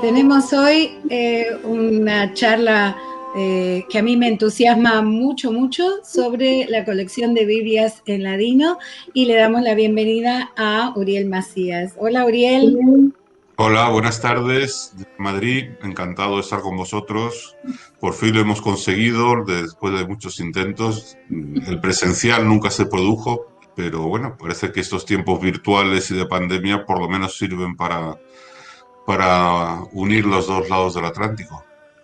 Tenemos hoy una charla que a mí me entusiasma mucho, mucho sobre la colección de Biblias en ladino y le damos la bienvenida a Uriel Macías. Hola, Uriel. Hola, buenas tardes de Madrid, encantado de estar con vosotros. Por fin lo hemos conseguido después de muchos intentos. El presencial nunca se produjo, pero bueno, parece que estos tiempos virtuales y de pandemia por lo menos sirven para unir los dos lados del Atlántico.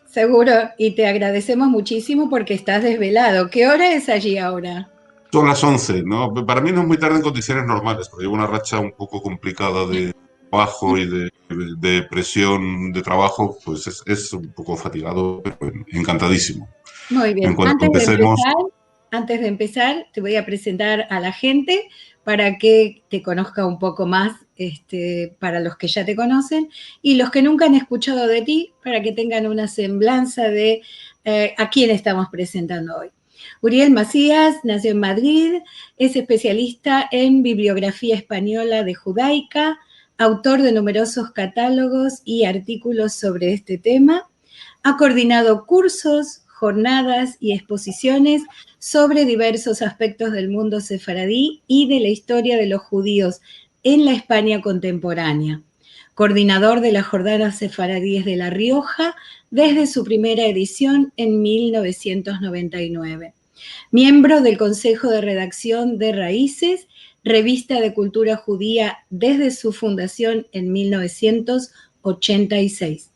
Seguro, y te agradecemos muchísimo porque estás desvelado. ¿Qué hora es allí ahora? Son las 11, ¿no? Para mí no es muy tarde en condiciones normales, porque llevo una racha un poco complicada de trabajo y de presión de trabajo, pues es un poco fatigado, pero bueno, encantadísimo. Muy En bien. cuanto empecemos, Antes de empezar, te voy a presentar a la gente para que te conozca un poco más, para los que ya te conocen, y los que nunca han escuchado de ti, para que tengan una semblanza de a quién estamos presentando hoy. Uriel Macías nació en Madrid, es especialista en bibliografía española de judaica, autor de numerosos catálogos y artículos sobre este tema. Ha coordinado cursos, jornadas y exposiciones sobre diversos aspectos del mundo sefaradí y de la historia de los judíos en la España contemporánea. Coordinador de las Jornadas Sefaradíes de La Rioja desde su primera edición en 1999. Miembro del Consejo de Redacción de Raíces, revista de cultura judía desde su fundación en 1986.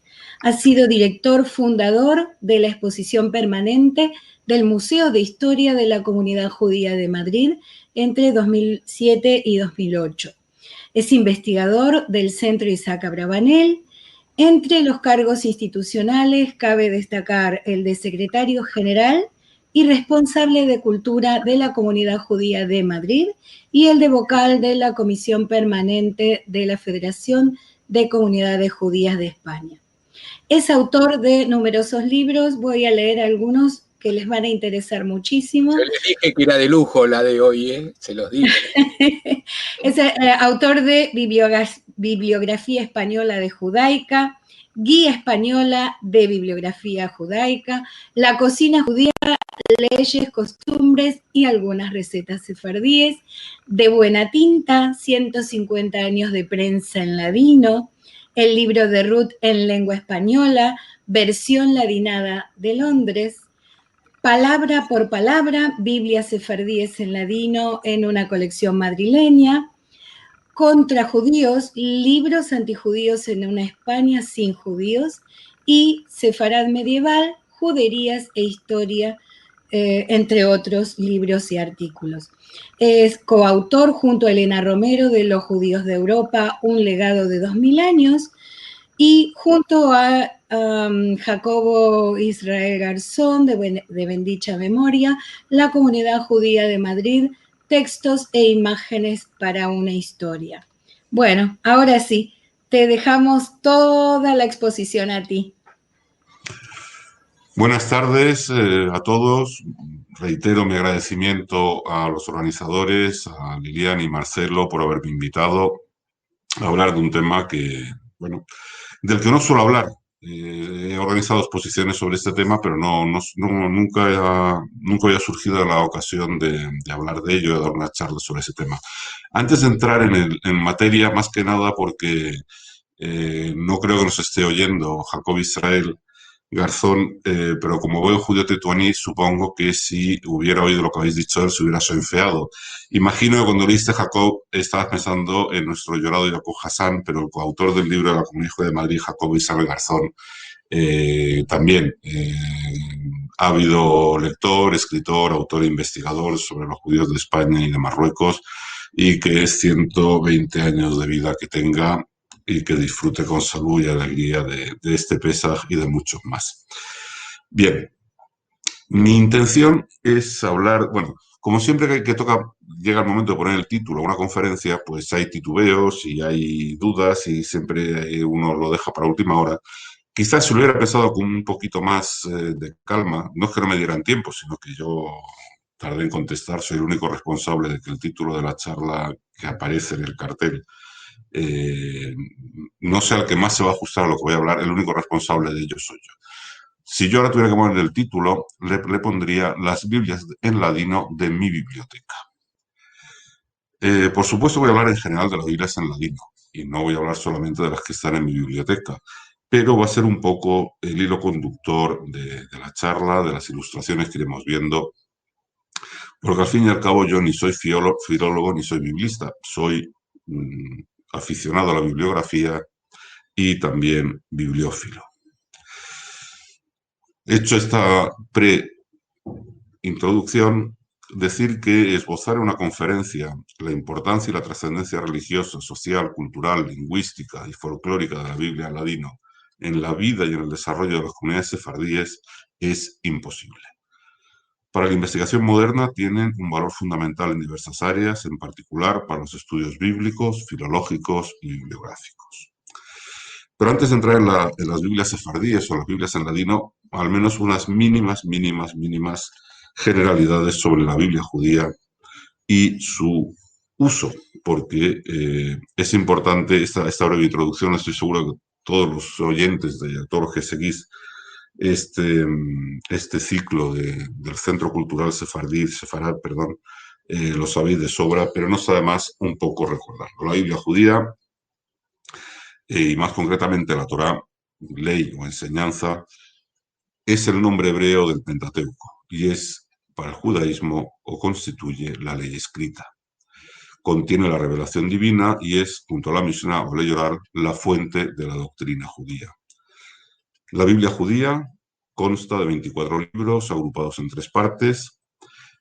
Ha sido director fundador de la exposición permanente del Museo de Historia de la Comunidad Judía de Madrid entre 2007 y 2008. Es investigador del Centro Isaac Abravanel. Entre los cargos institucionales cabe destacar el de secretario general y responsable de cultura de la Comunidad Judía de Madrid y el de vocal de la Comisión Permanente de la Federación de Comunidades Judías de España. Es autor de numerosos libros, voy a leer algunos que les van a interesar muchísimo. Yo les dije que era de lujo la de hoy, ¿eh? Se los dije. Es autor de Bibliografía Española de Judaica, Guía Española de Bibliografía Judaica, La Cocina Judía, Leyes, Costumbres y algunas recetas sefardíes, De Buena Tinta, 150 años de prensa en ladino, el libro de Ruth en lengua española, versión ladinada de Londres, Palabra por palabra, Biblias sefardíes en ladino en una colección madrileña, Contra judíos, libros antijudíos en una España sin judíos, y Sefarad medieval, juderías e historia, entre otros libros y artículos. Es coautor junto a Elena Romero de Los judíos de Europa, un legado de 2000 años, y junto a Jacobo Israel Garzón, de bendicha memoria, la Comunidad Judía de Madrid, textos e imágenes para una historia. Bueno, ahora sí, te dejamos toda la exposición a ti. buenas tardes a todos. Reitero mi agradecimiento a los organizadores, a Lilian y Marcelo por haberme invitado a hablar de un tema que, bueno, del que no suelo hablar. He organizado exposiciones sobre este tema, pero nunca había surgido la ocasión de hablar de ello, de dar una charla sobre ese tema. Antes de entrar en materia, más que nada porque no creo que nos esté oyendo Jacob Israel Garzón, pero como buen judío tetuaní, supongo que si hubiera oído lo que habéis dicho él, se hubiera enfeado. Imagino que cuando leíste Jacob, estabas pensando en nuestro llorado Jacob Hassan, pero el coautor del libro de la Comunidad Judía de Madrid, Jacob Isabel Garzón, también ávido lector, escritor, autor e investigador sobre los judíos de España y de Marruecos, y que es 120 años de vida que tenga y que disfrute con salud y alegría de este Pesaj y de muchos más. Bien, mi intención es hablar, bueno, como siempre que llega el momento de poner el título a una conferencia, pues hay titubeos y hay dudas y siempre uno lo deja para última hora. Quizás si lo hubiera pensado con un poquito más de calma, no es que no me dieran tiempo, sino que yo tardé en contestar, soy el único responsable de que el título de la charla que aparece en el cartel no sea el que más se va a ajustar a lo que voy a hablar, el único responsable de ello soy yo. Si yo ahora tuviera que poner el título, le pondría Las Biblias en ladino de mi biblioteca. Por supuesto voy a hablar en general de las Biblias en ladino y no voy a hablar solamente de las que están en mi biblioteca, pero va a ser un poco el hilo conductor de la charla, de las ilustraciones que iremos viendo, porque al fin y al cabo yo ni soy filólogo ni soy biblista, soy aficionado a la bibliografía y también bibliófilo. Hecho esta pre-introducción, decir que esbozar en una conferencia la importancia y la trascendencia religiosa, social, cultural, lingüística y folclórica de la Biblia en ladino en la vida y en el desarrollo de las comunidades sefardíes es imposible. Para la investigación moderna tienen un valor fundamental en diversas áreas, en particular para los estudios bíblicos, filológicos y bibliográficos. Pero antes de entrar en las Biblias sefardíes o las Biblias en ladino, al menos unas mínimas generalidades sobre la Biblia judía y su uso, porque es importante esta breve introducción. Estoy seguro que todos los oyentes, todos los que seguís este ciclo del Centro Cultural Sefarad, lo sabéis de sobra, pero no está de más un poco recordarlo. La Biblia judía, y más concretamente la Torá, ley o enseñanza, es el nombre hebreo del Pentateuco y es, para el judaísmo, o constituye la ley escrita. Contiene la revelación divina y es, junto a la Mishnah o ley oral, la fuente de la doctrina judía. La Biblia judía consta de 24 libros agrupados en 3 partes.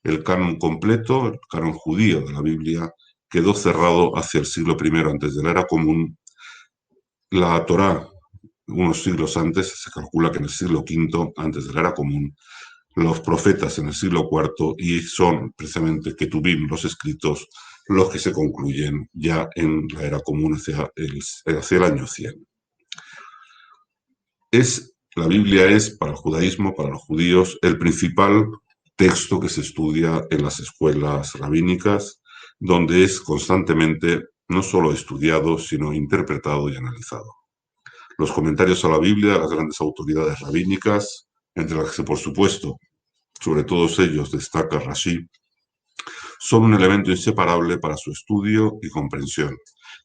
El canon completo, el canon judío de la Biblia, quedó cerrado hacia el siglo I antes de la era común. La Torá, unos siglos antes, se calcula que en el siglo V antes de la era común, los profetas en el siglo IV, y son precisamente Ketubim, los escritos, los que se concluyen ya en la era común hacia el año 100. La Biblia es, para el judaísmo, para los judíos, el principal texto que se estudia en las escuelas rabínicas, donde es constantemente no solo estudiado, sino interpretado y analizado. Los comentarios a la Biblia de las grandes autoridades rabínicas, entre las que, por supuesto, sobre todos ellos destaca Rashi, son un elemento inseparable para su estudio y comprensión,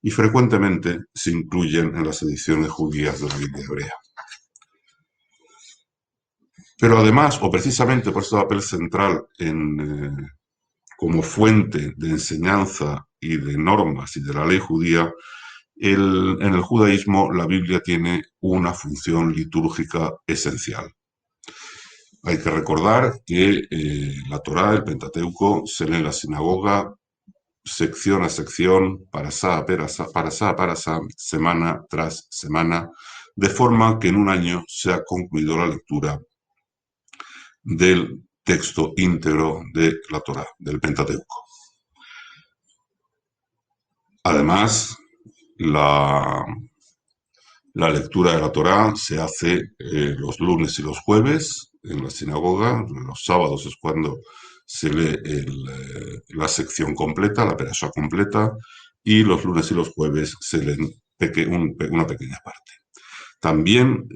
y frecuentemente se incluyen en las ediciones judías de la Biblia hebrea. Pero además, o precisamente por este papel central como fuente de enseñanza y de normas y de la ley judía, en el judaísmo la Biblia tiene una función litúrgica esencial. Hay que recordar que la Torá, el Pentateuco, se lee en la sinagoga sección a sección, parasá a parasá, semana tras semana, de forma que en un año se ha concluido la lectura del texto íntegro de la Torá, del Pentateuco. Además, la lectura de la Torá se hace los lunes y los jueves en la sinagoga. Los sábados es cuando se lee la sección completa, la perashá completa, y los lunes y los jueves se leen una pequeña parte. También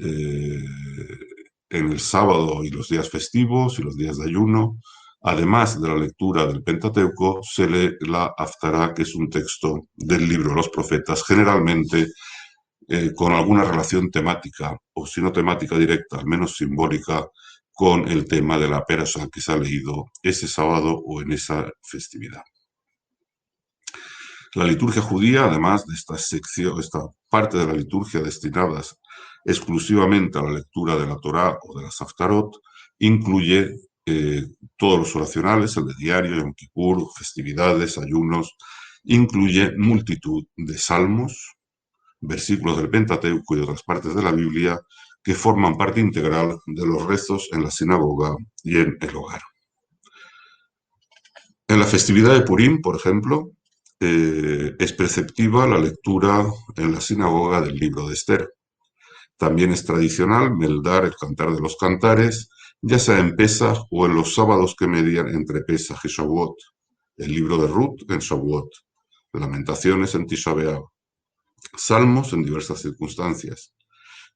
en el sábado y los días festivos y los días de ayuno, además de la lectura del Pentateuco, se lee la Haftará, que es un texto del libro de los profetas, generalmente con alguna relación temática, o si no temática directa, al menos simbólica, con el tema de la perashá que se ha leído ese sábado o en esa festividad. La liturgia judía, además de esta parte de la liturgia destinadas exclusivamente a la lectura de la Torá o de las Haftarot, incluye todos los oracionales, el de diario, Yom Kippur, festividades, ayunos, incluye multitud de salmos, versículos del Pentateuco y de otras partes de la Biblia que forman parte integral de los rezos en la sinagoga y en el hogar. En la festividad de Purim, por ejemplo, es preceptiva la lectura en la sinagoga del libro de Esther. También es tradicional meldar el cantar de los cantares, ya sea en Pesaj o en los sábados que median entre Pesaj y Shavuot. El libro de Ruth en Shavuot, Lamentaciones en Tisha B'Av, salmos en diversas circunstancias.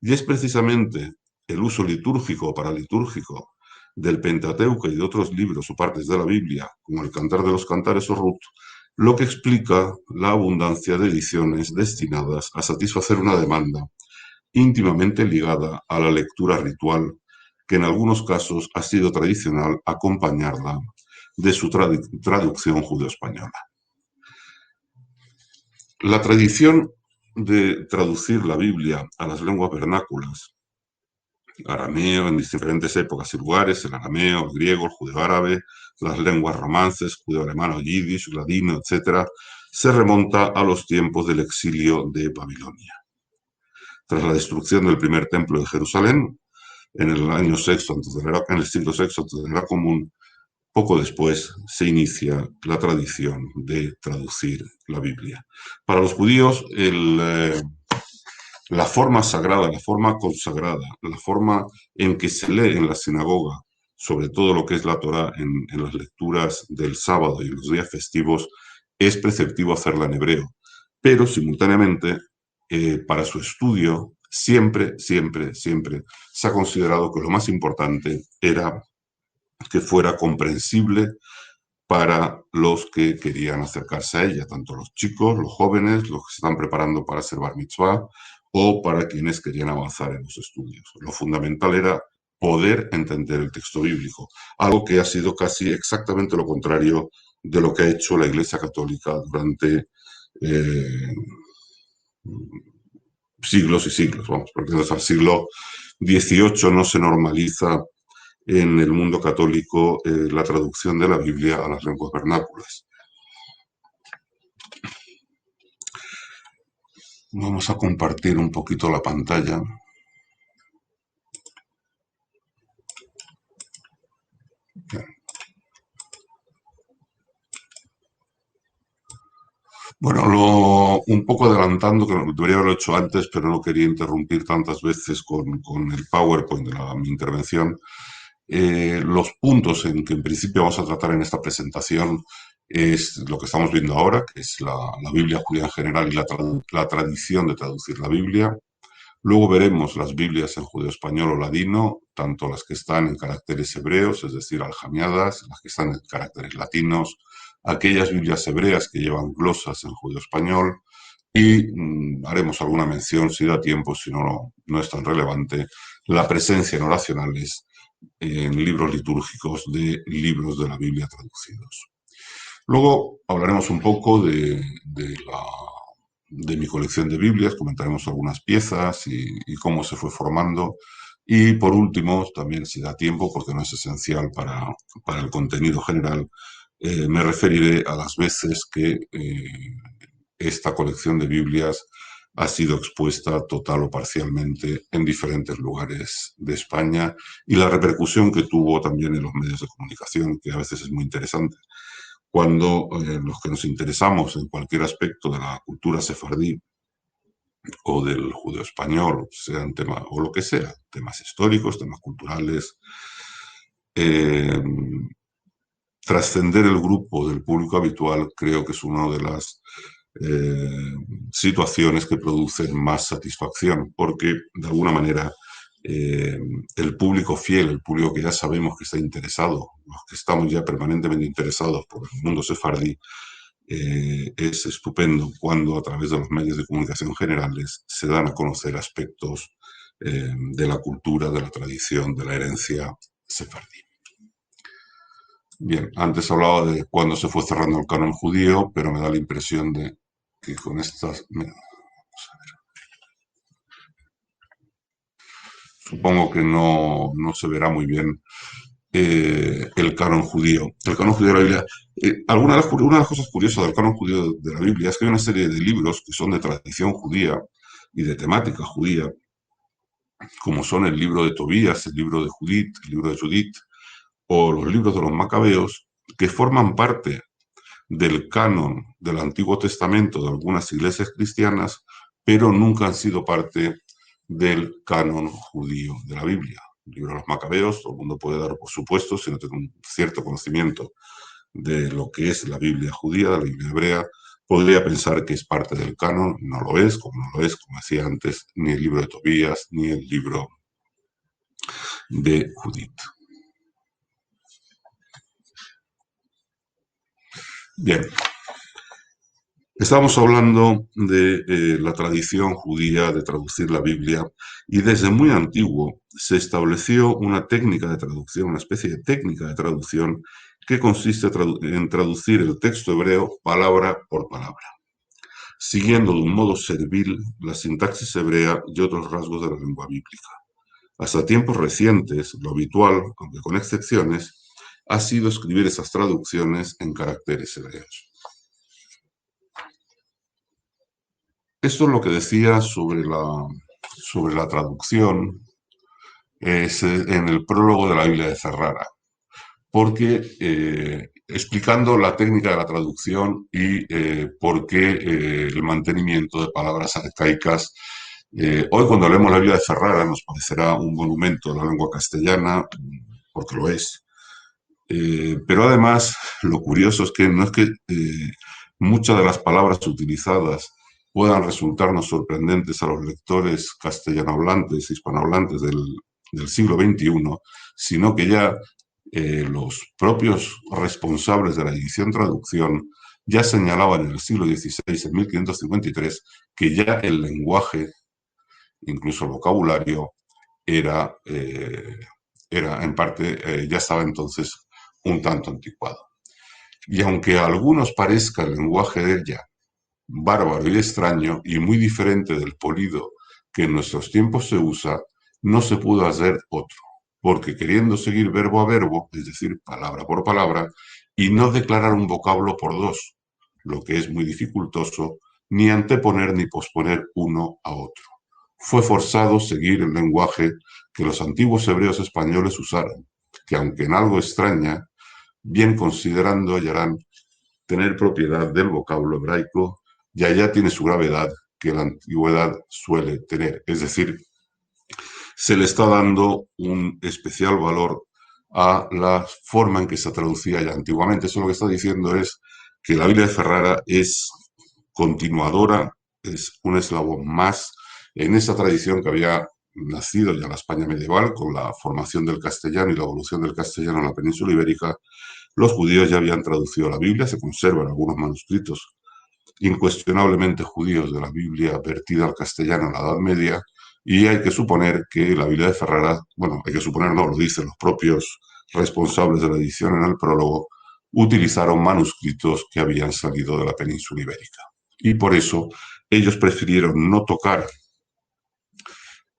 Y es precisamente el uso litúrgico o paralitúrgico del Pentateuco y de otros libros o partes de la Biblia, como el Cantar de los Cantares o Ruth, lo que explica la abundancia de ediciones destinadas a satisfacer una demanda íntimamente ligada a la lectura ritual, que en algunos casos ha sido tradicional acompañarla de su traducción judeo-española. La tradición de traducir la Biblia a las lenguas vernáculas, arameo en diferentes épocas y lugares, el arameo, el griego, el judeo-árabe, las lenguas romances, judeo-alemano, yiddish, ladino, etc., se remonta a los tiempos del exilio de Babilonia. Tras la destrucción del primer templo de Jerusalén, en el año sexto en el siglo VI antes de la Era Común, poco después se inicia la tradición de traducir la Biblia. Para los judíos, la forma sagrada, la forma consagrada, la forma en que se lee en la sinagoga, sobre todo lo que es la Torá en las lecturas del sábado y los días festivos, es preceptivo hacerla en hebreo. Pero simultáneamente, para su estudio, siempre se ha considerado que lo más importante era que fuera comprensible para los que querían acercarse a ella, tanto los chicos, los jóvenes, los que se están preparando para ser bar mitzvah, o para quienes querían avanzar en los estudios. Lo fundamental era poder entender el texto bíblico, algo que ha sido casi exactamente lo contrario de lo que ha hecho la Iglesia Católica durante siglos y siglos, vamos, porque desde el siglo XVIII no se normaliza en el mundo católico la traducción de la Biblia a las lenguas vernáculas. Vamos a compartir un poquito la pantalla. Bien. Bueno, un poco adelantando, que debería haberlo hecho antes, pero no quería interrumpir tantas veces con el PowerPoint de mi intervención. Los puntos en que en principio vamos a tratar en esta presentación es lo que estamos viendo ahora, que es la Biblia judía en general y la tradición de traducir la Biblia. Luego veremos las Biblias en judeo-español o ladino, tanto las que están en caracteres hebreos, es decir, aljamiadas, las que están en caracteres latinos, aquellas Biblias hebreas que llevan glosas en judeo-español, y haremos alguna mención, si da tiempo, si no, no es tan relevante, la presencia en oracionales en libros litúrgicos de libros de la Biblia traducidos. Luego hablaremos un poco de mi colección de Biblias, comentaremos algunas piezas y cómo se fue formando. Y por último, también si da tiempo, porque no es esencial para el contenido general, me referiré a las veces que esta colección de Biblias ha sido expuesta total o parcialmente en diferentes lugares de España y la repercusión que tuvo también en los medios de comunicación, que a veces es muy interesante. Cuando los que nos interesamos en cualquier aspecto de la cultura sefardí o del judeo español, sean temas o lo que sea, temas históricos, temas culturales, trascender el grupo del público habitual creo que es una de las situaciones que producen más satisfacción, porque de alguna manera el público fiel, el público que ya sabemos que está interesado, los que estamos ya permanentemente interesados por el mundo sefardí, es estupendo cuando a través de los medios de comunicación generales se dan a conocer aspectos de la cultura, de la tradición, de la herencia sefardí. Bien, antes hablaba de cuándo se fue cerrando el canon judío, pero me da la impresión de que con estas... Vamos a ver. Supongo que no se verá muy bien el canon judío. El canon judío de la Biblia. Una de las cosas curiosas del canon judío de la Biblia es que hay una serie de libros que son de tradición judía y de temática judía, como son el libro de Tobías, el libro de Judith, el libro de Judith, o los libros de los Macabeos, que forman parte del canon del Antiguo Testamento de algunas iglesias cristianas, pero nunca han sido parte del canon judío de la Biblia. El libro de los Macabeos, todo el mundo puede dar por supuesto, si no tiene un cierto conocimiento de lo que es la Biblia judía, de la Biblia hebrea, podría pensar que es parte del canon, no lo es, como decía antes, ni el libro de Tobías, ni el libro de Judith. Bien, estamos hablando de la tradición judía de traducir la Biblia y desde muy antiguo se estableció una técnica de traducción, una especie de técnica de traducción que consiste en traducir el texto hebreo palabra por palabra, siguiendo de un modo servil la sintaxis hebrea y otros rasgos de la lengua bíblica. Hasta tiempos recientes, lo habitual, aunque con excepciones, ha sido escribir esas traducciones en caracteres hebreos. Esto es lo que decía sobre la traducción en el prólogo de la Biblia de Ferrara, porque explicando la técnica de la traducción y por qué el mantenimiento de palabras arcaicas. Hoy cuando leemos la Biblia de Ferrara nos parecerá un monumento a la lengua castellana, porque lo es. Pero además lo curioso es que no es que muchas de las palabras utilizadas puedan resultarnos sorprendentes a los lectores castellanohablantes, hispanohablantes del siglo XXI, sino que ya los propios responsables de la edición-traducción ya señalaban en el siglo XVI, en 1553, que ya el lenguaje, incluso el vocabulario, era en parte, ya estaba entonces un tanto anticuado. Y aunque a algunos parezca el lenguaje de ella bárbaro y extraño y muy diferente del polido que en nuestros tiempos se usa, no se pudo hacer otro, porque queriendo seguir verbo a verbo, es decir, palabra por palabra, y no declarar un vocablo por dos, lo que es muy dificultoso, ni anteponer ni posponer uno a otro. Fue forzado seguir el lenguaje que los antiguos hebreos españoles usaron, que aunque en algo extraña, bien considerando hallarán tener propiedad del vocablo hebraico, y allá tiene su gravedad que la antigüedad suele tener. Es decir, se le está dando un especial valor a la forma en que se traducía ya antiguamente. Eso lo que está diciendo es que la Biblia de Ferrara es continuadora, es un eslabón más en esa tradición que había nacido ya la España medieval con la formación del castellano y la evolución del castellano en la península ibérica. Los judíos ya habían traducido la Biblia, se conservan algunos manuscritos incuestionablemente judíos de la Biblia vertida al castellano en la Edad Media, y hay que suponer que la Biblia de Ferrara, bueno, hay que suponer, no, lo dicen los propios responsables de la edición en el prólogo, utilizaron manuscritos que habían salido de la península ibérica. Y por eso ellos prefirieron no tocar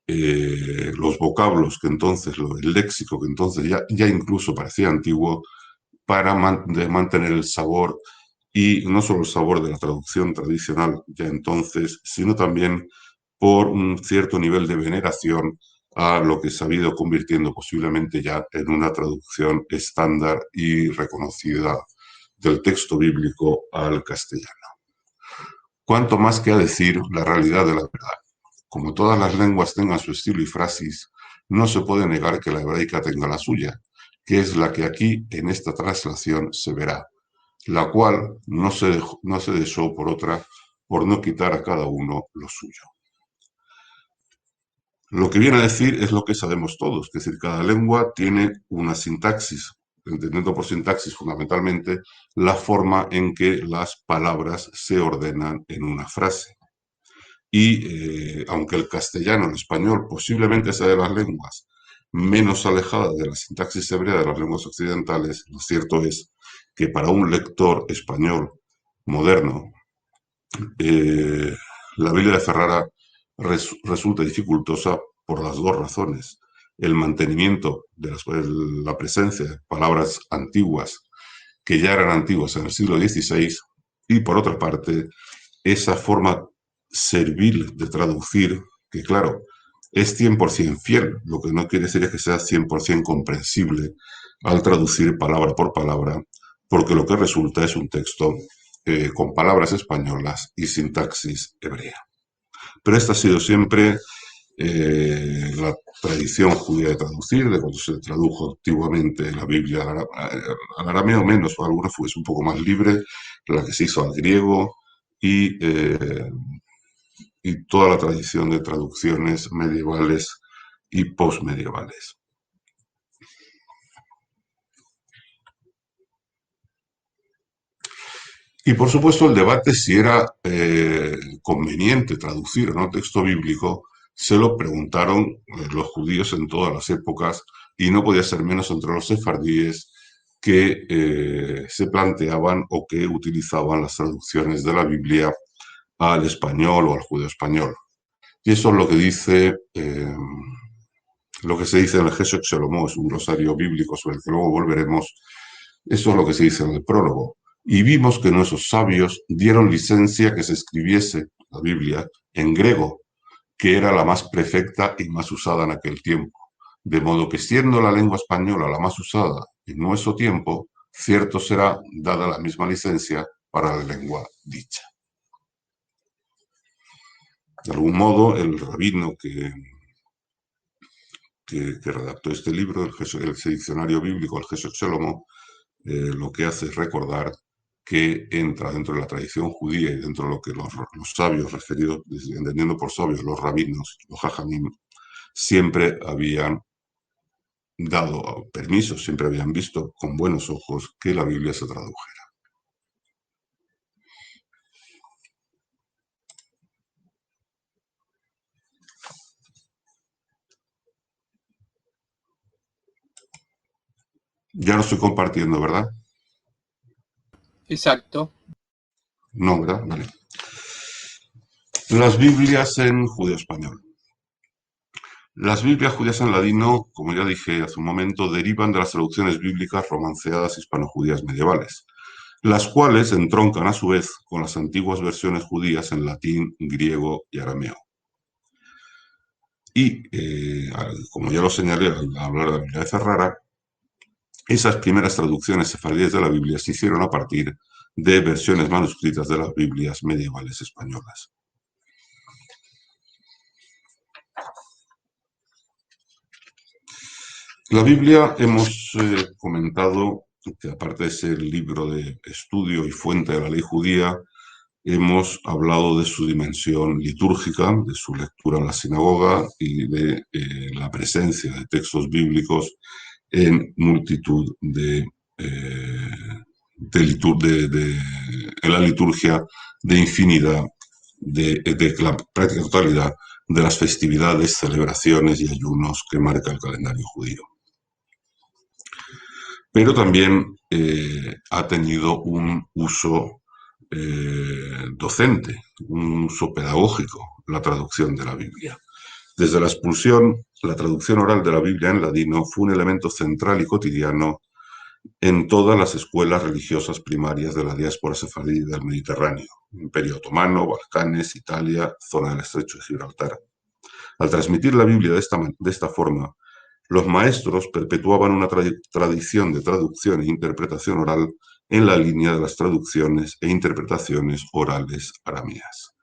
los vocablos que entonces, el léxico que entonces ya incluso parecía antiguo, para mantener el sabor, y no solo el sabor de la traducción tradicional ya entonces, sino también por un cierto nivel de veneración a lo que se ha ido convirtiendo posiblemente ya en una traducción estándar y reconocida del texto bíblico al castellano. Cuanto más que a decir la realidad de la verdad. Como todas las lenguas tengan su estilo y frasis, no se puede negar que la hebraica tenga la suya, que es la que aquí en esta traslación se verá, la cual no se dejó por otra, por no quitar a cada uno lo suyo. Lo que viene a decir es lo que sabemos todos, que es decir, cada lengua tiene una sintaxis, entendiendo por sintaxis fundamentalmente la forma en que las palabras se ordenan en una frase. Y aunque el castellano, el español, posiblemente sea de las lenguas menos alejadas de la sintaxis hebrea de las lenguas occidentales, lo cierto es que para un lector español moderno, la Biblia de Ferrara resulta dificultosa por las dos razones. El mantenimiento de la presencia de palabras antiguas que ya eran antiguas en el siglo XVI, y por otra parte, esa forma servil de traducir, que claro, es 100% fiel, lo que no quiere decir es que sea 100% comprensible al traducir palabra por palabra, porque lo que resulta es un texto con palabras españolas y sintaxis hebrea. Pero esta ha sido siempre la tradición judía de traducir, de cuando se tradujo antiguamente la Biblia al arameo menos, o alguna fue un poco más libre, la que se hizo al griego, y toda la tradición de traducciones medievales y postmedievales. Y por supuesto el debate si era conveniente traducir o no texto bíblico se lo preguntaron los judíos en todas las épocas y no podía ser menos entre los sefardíes que se planteaban o que utilizaban las traducciones de la Biblia al español o al judeo español. Y eso es lo que dice, lo que se dice en el Jesús Xelomó, es un glosario bíblico sobre el que luego volveremos. Eso es lo que se dice en el prólogo. Y vimos que nuestros sabios dieron licencia que se escribiese la Biblia en griego, que era la más perfecta y más usada en aquel tiempo. De modo que siendo la lengua española la más usada en nuestro tiempo, cierto será dada la misma licencia para la lengua dicha. De algún modo, el rabino que redactó este libro, el diccionario bíblico, el Jesús Xelomó, lo que hace es recordar que entra dentro de la tradición judía y dentro de lo que los sabios referidos, entendiendo por sabios, los rabinos, los jajamim, siempre habían dado permiso, siempre habían visto con buenos ojos que la Biblia se tradujera. Ya lo estoy compartiendo, ¿verdad? Exacto. No, ¿verdad? Vale. Las Biblias en judeo-español. Las Biblias judías en ladino, como ya dije hace un momento, derivan de las traducciones bíblicas romanceadas hispano-judías medievales, las cuales entroncan a su vez con las antiguas versiones judías en latín, griego y arameo. Y, como ya lo señalé al hablar de la Biblia de Ferrara, esas primeras traducciones sefardíes de la Biblia se hicieron a partir de versiones manuscritas de las Biblias medievales españolas. La Biblia hemos comentado que aparte de ser libro de estudio y fuente de la ley judía, hemos hablado de su dimensión litúrgica, de su lectura en la sinagoga y de la presencia de textos bíblicos en multitud en la liturgia de infinidad, de la práctica totalidad de las festividades, celebraciones y ayunos que marca el calendario judío. Pero también ha tenido un uso docente, un uso pedagógico, la traducción de la Biblia. Desde la expulsión, la traducción oral de la Biblia en ladino fue un elemento central y cotidiano en todas las escuelas religiosas primarias de la diáspora sefardí del Mediterráneo, Imperio Otomano, Balcanes, Italia, zona del Estrecho de Gibraltar. Al transmitir la Biblia de esta forma, los maestros perpetuaban una tradición de traducción e interpretación oral en la línea de las traducciones e interpretaciones orales arameas.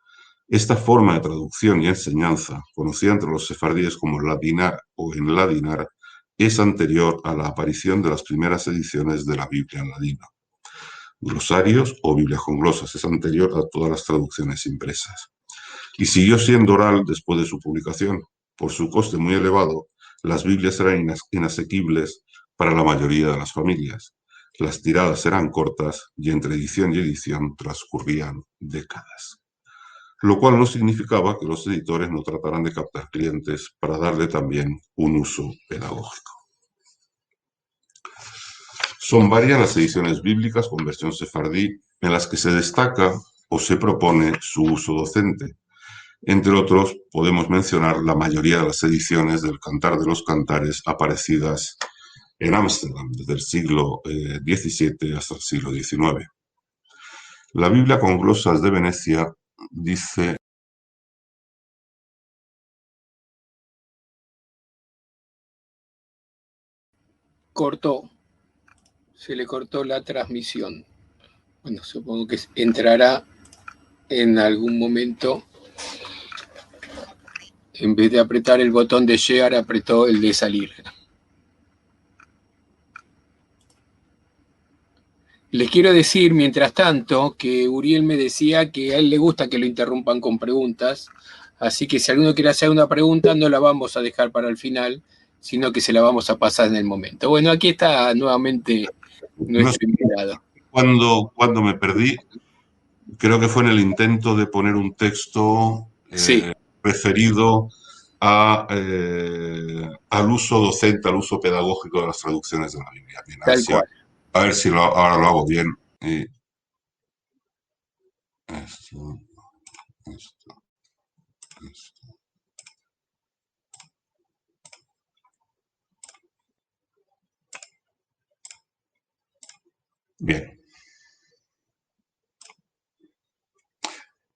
Esta forma de traducción y enseñanza, conocida entre los sefardíes como ladinar o enladinar, es anterior a la aparición de las primeras ediciones de la Biblia en ladino. Glosarios o Biblias con glosas es anterior a todas las traducciones impresas. Y siguió siendo oral después de su publicación. Por su coste muy elevado, las Biblias eran inasequibles para la mayoría de las familias. Las tiradas eran cortas y entre edición y edición transcurrían décadas. Lo cual no significaba que los editores no trataran de captar clientes para darle también un uso pedagógico. Son varias las ediciones bíblicas con versión sefardí en las que se destaca o se propone su uso docente. Entre otros, podemos mencionar la mayoría de las ediciones del Cantar de los Cantares aparecidas en Ámsterdam desde el siglo XVII hasta el siglo XIX. La Biblia con glosas de Venecia dice: Se le cortó la transmisión. Bueno, supongo que entrará en algún momento. En vez de apretar el botón de llegar, apretó el de salir. Les quiero decir, mientras tanto, que Uriel me decía que a él le gusta que lo interrumpan con preguntas, así que si alguno quiere hacer una pregunta, no la vamos a dejar para el final, sino que se la vamos a pasar en el momento. Bueno, aquí está nuevamente nuestro invitado. Cuando me perdí, creo que fue en el intento de poner un texto referido al uso docente, al uso pedagógico de las traducciones de la Biblia. Bien, a ver si ahora lo hago bien. Esto. Bien.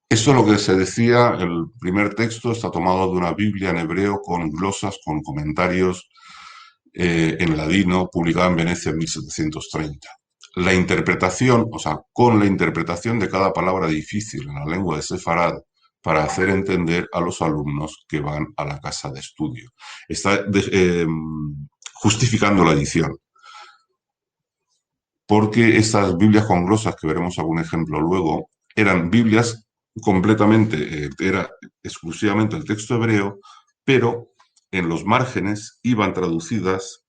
Esto es lo que se decía, el primer texto está tomado de una Biblia en hebreo con glosas, con comentarios en ladino, publicada en Venecia en 1730. La interpretación, o sea, con la interpretación de cada palabra difícil en la lengua de Sefarad para hacer entender a los alumnos que van a la casa de estudio. Está justificando la edición. Porque estas Biblias con glosas, que veremos algún ejemplo luego, eran Biblias completamente, era exclusivamente el texto hebreo, pero en los márgenes iban traducidas,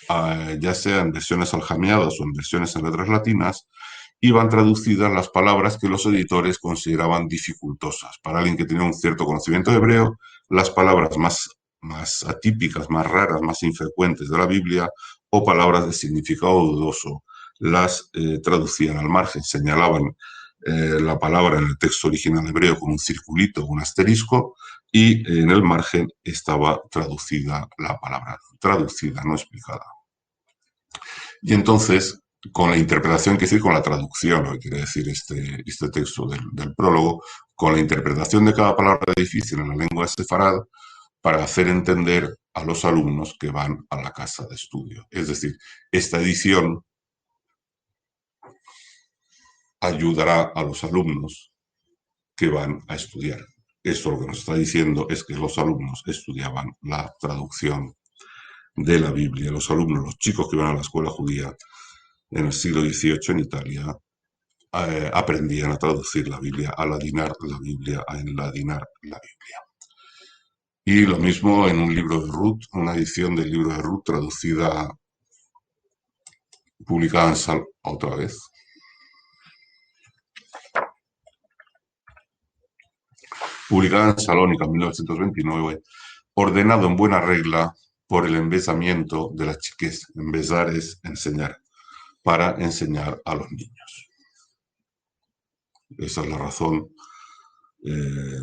ya sea en versiones aljamiadas o en versiones en letras latinas, iban traducidas las palabras que los editores consideraban dificultosas. Para alguien que tenía un cierto conocimiento de hebreo, las palabras más atípicas, más raras, más infrecuentes de la Biblia, o palabras de significado dudoso, las traducían al margen, señalaban la palabra en el texto original hebreo con un circulito o un asterisco, y en el margen estaba traducida la palabra, traducida, no explicada. Y entonces, con la interpretación, que decir, con la traducción, lo que quiere decir este texto del prólogo, con la interpretación de cada palabra difícil en la lengua sefarad, para hacer entender a los alumnos que van a la casa de estudio. Es decir, esta edición ayudará a los alumnos que van a estudiar. Esto lo que nos está diciendo es que los alumnos estudiaban la traducción de la Biblia. Los alumnos, los chicos que iban a la escuela judía en el siglo XVIII en Italia, aprendían a traducir la Biblia, a ladinar la Biblia, a enladinar la Biblia. Y lo mismo en un libro de Ruth, una edición del libro de Ruth traducida, publicada en otra vez. Publicada en Salónica en 1929, ordenado en buena regla por el embesamiento de las chiques. Embesar es enseñar, para enseñar a los niños. Esa es la razón,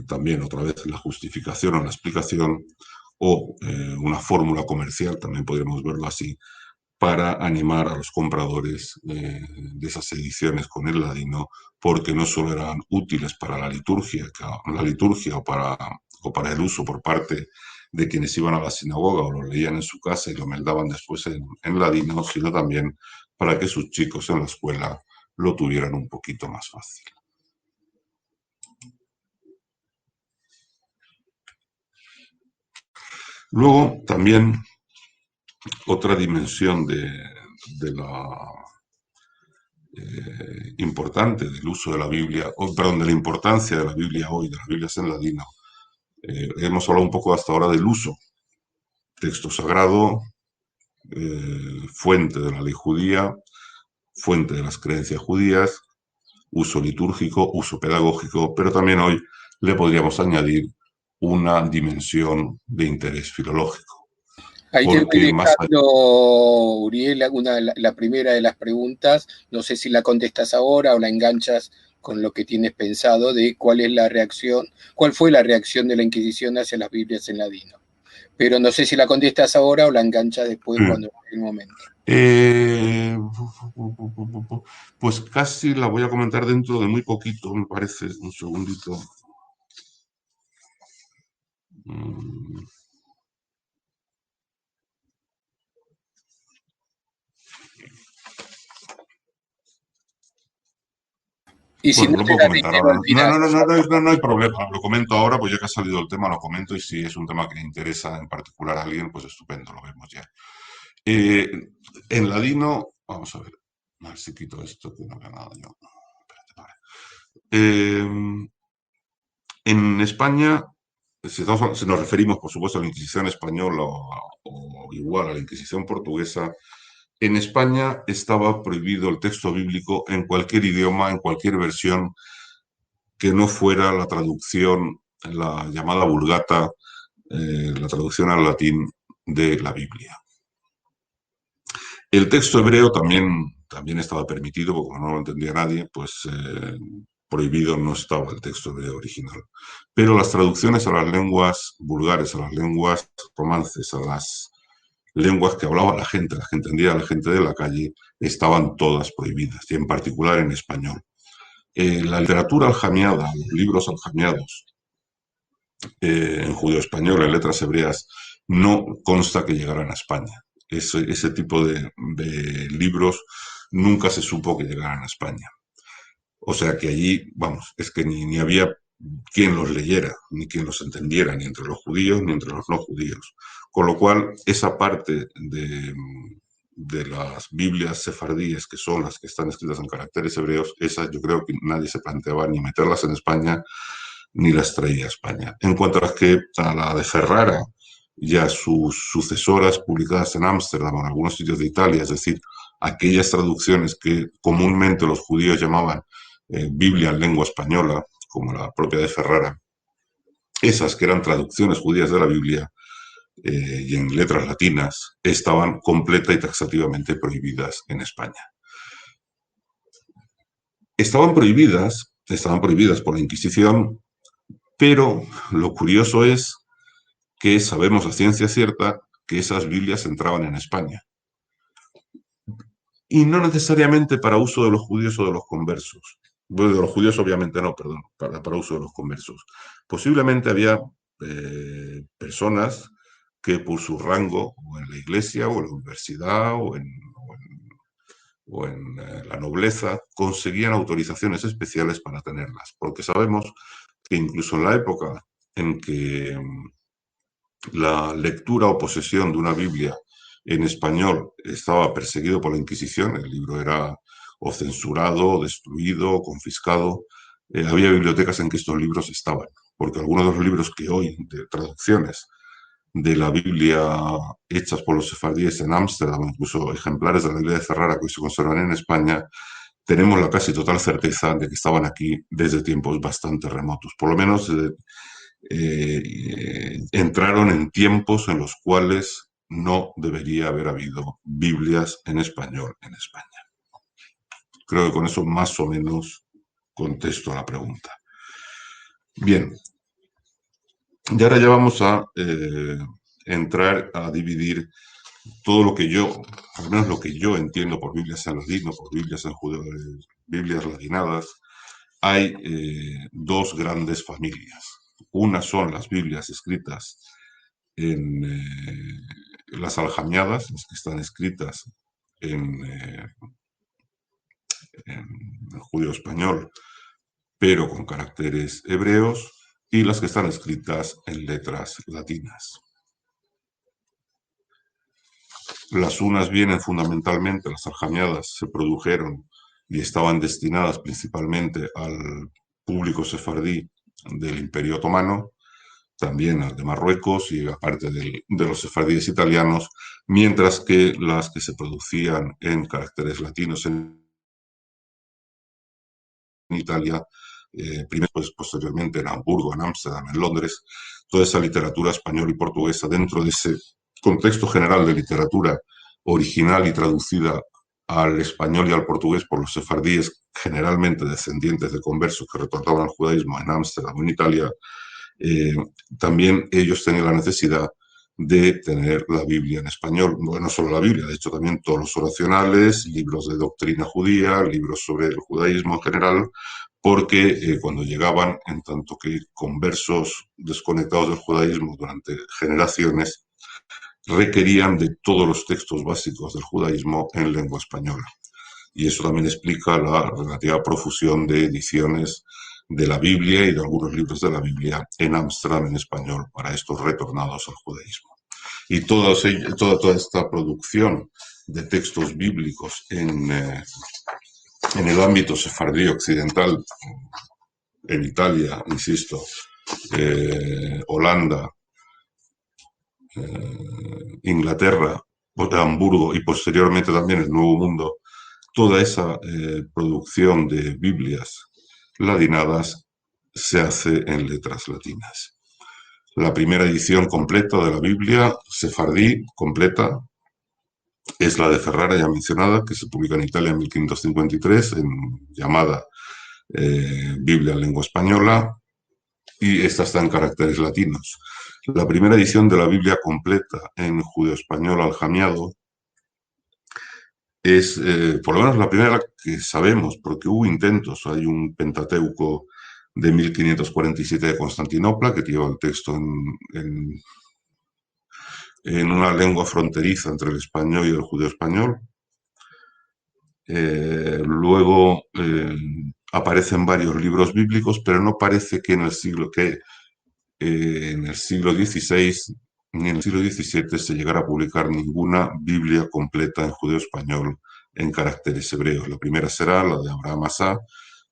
también otra vez la justificación o la explicación, o una fórmula comercial, también podríamos verlo así, para animar a los compradores de esas ediciones con el ladino, porque no solo eran útiles para la liturgia o para el uso por parte de quienes iban a la sinagoga o lo leían en su casa y lo meldaban después en ladino, sino también para que sus chicos en la escuela lo tuvieran un poquito más fácil. Luego, también, otra dimensión de la importante del uso de la Biblia, de la importancia de la Biblia hoy, de las Biblias en ladino. Hemos hablado un poco hasta ahora del uso. Texto sagrado, fuente de la ley judía, fuente de las creencias judías, uso litúrgico, uso pedagógico, pero también hoy le podríamos añadir una dimensión de interés filológico. Ahí te voy dejando, Uriel, la primera de las preguntas. No sé si la contestas ahora o la enganchas con lo que tienes pensado de cuál fue la reacción de la Inquisición hacia las Biblias en ladino. Pero no sé si la contestas ahora o la enganchas después cuando llegue el momento. Pues casi la voy a comentar dentro de muy poquito, me parece. Un segundito. Y si bueno, lo puedo comentar ahora. No hay problema. Lo comento ahora, pues ya que ha salido el tema, lo comento, y si es un tema que le interesa en particular a alguien, pues estupendo, lo vemos ya. En ladino, vamos a ver. A ver si quito esto, que no veo nada yo. Espérate, vale. En España, si nos referimos, por supuesto, a la Inquisición española o igual a la Inquisición portuguesa, en España estaba prohibido el texto bíblico en cualquier idioma, en cualquier versión que no fuera la traducción, la llamada Vulgata, la traducción al latín de la Biblia. El texto hebreo también estaba permitido, porque como no lo entendía nadie, pues prohibido no estaba el texto hebreo original. Pero las traducciones a las lenguas vulgares, a las lenguas romances, a las lenguas que hablaba la gente, las que entendía la gente de la calle, estaban todas prohibidas, y en particular en español. La literatura aljamiada, los libros aljamiados, en judeo-español, en letras hebreas, no consta que llegaran a España. Ese tipo de libros nunca se supo que llegaran a España. O sea que allí, vamos, es que ni había quien los leyera, ni quien los entendiera, ni entre los judíos ni entre los no judíos. Con lo cual, esa parte de las Biblias sefardíes, que son las que están escritas en caracteres hebreos, esas yo creo que nadie se planteaba ni meterlas en España, ni las traía a España. En cuanto a la de Ferrara y a sus sucesoras publicadas en Ámsterdam o en algunos sitios de Italia, es decir, aquellas traducciones que comúnmente los judíos llamaban Biblia en lengua española, como la propia de Ferrara, esas que eran traducciones judías de la Biblia y en letras latinas, estaban completa y taxativamente prohibidas en España. Estaban prohibidas por la Inquisición, pero lo curioso es que sabemos a ciencia cierta que esas Biblias entraban en España. Y no necesariamente para uso de los judíos o de los conversos. Bueno, de los judíos obviamente no, perdón, para uso de los conversos. Posiblemente había personas que por su rango, o en la iglesia, o en la universidad, o en la nobleza, conseguían autorizaciones especiales para tenerlas. Porque sabemos que incluso en la época en que la lectura o posesión de una Biblia en español estaba perseguido por la Inquisición, el libro era o censurado, destruido, o confiscado, había bibliotecas en que estos libros estaban, porque algunos de los libros que hoy, de traducciones de la Biblia hechas por los sefardíes en Ámsterdam, incluso ejemplares de la Biblia de Ferrara que hoy se conservan en España, tenemos la casi total certeza de que estaban aquí desde tiempos bastante remotos, por lo menos entraron en tiempos en los cuales no debería haber habido Biblias en español en España. Creo que con eso más o menos contesto a la pregunta. Bien, y ahora ya vamos a entrar a dividir todo lo que yo, al menos lo que yo entiendo por Biblias en ladino, por Biblias en judeo, Biblias latinadas. Hay dos grandes familias. Una son las Biblias escritas en las aljamiadas, las que están escritas en el judío español, pero con caracteres hebreos, y las que están escritas en letras latinas. Las unas vienen fundamentalmente, las aljamiadas se produjeron y estaban destinadas principalmente al público sefardí del Imperio Otomano, también al de Marruecos y aparte de los sefardíes italianos, mientras que las que se producían en caracteres latinos en Italia, primero, pues, posteriormente en Hamburgo, en Ámsterdam, en Londres, toda esa literatura española y portuguesa dentro de ese contexto general de literatura original y traducida al español y al portugués por los sefardíes, generalmente descendientes de conversos que retornaban al judaísmo en Ámsterdam o en Italia, también ellos tenían la necesidad de tener la Biblia en español. Bueno, no solo la Biblia, de hecho también todos los oracionales, libros de doctrina judía, libros sobre el judaísmo en general, porque cuando llegaban, en tanto que conversos desconectados del judaísmo durante generaciones, requerían de todos los textos básicos del judaísmo en lengua española. Y eso también explica la relativa profusión de ediciones de la Biblia y de algunos libros de la Biblia en Ámsterdam en español para estos retornados al judaísmo. y toda esta producción de textos bíblicos en el ámbito sefardí occidental, en Italia, insisto, Holanda, Inglaterra, Hamburgo y posteriormente también el Nuevo Mundo, toda esa producción de Biblias latinadas se hace en letras latinas. La primera edición completa de la Biblia sefardí completa es la de Ferrara ya mencionada, que se publica en Italia en 1553, llamada Biblia en lengua española, y esta está en caracteres latinos. La primera edición de la Biblia completa en judeo-español aljamiado es, por lo menos la primera que sabemos, porque hubo intentos. Hay un Pentateuco de 1547 de Constantinopla que lleva el texto en una lengua fronteriza entre el español y el judeo-español. Luego aparecen varios libros bíblicos, pero no parece que en el siglo XVI ni en el siglo XVII se llegara a publicar ninguna Biblia completa en judeo-español en caracteres hebreos. La primera será la de Abraham Asá,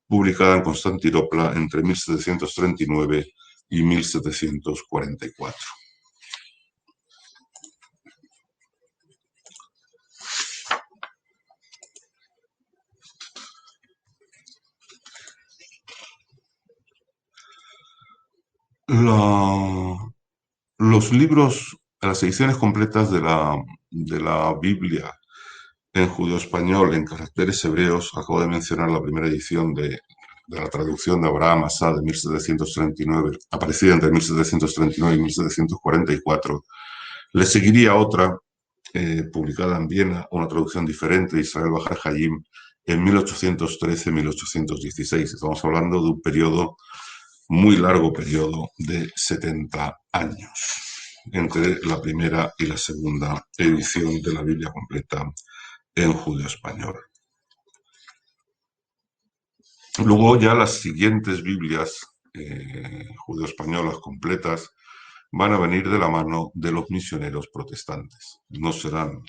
publicada en Constantinopla entre 1739 y 1744. Los libros, las ediciones completas de la Biblia en judeo-español en caracteres hebreos, acabo de mencionar la primera edición de la traducción de Abraham Asá de 1739, aparecida entre 1739 y 1744. Le seguiría otra publicada en Viena, una traducción diferente de Israel Bajar Hayim en 1813-1816. Estamos hablando de un periodo, muy largo periodo, de 70 años entre la primera y la segunda edición de la Biblia completa en judeo-español. Luego ya las siguientes Biblias judeo-españolas completas van a venir de la mano de los misioneros protestantes. No serán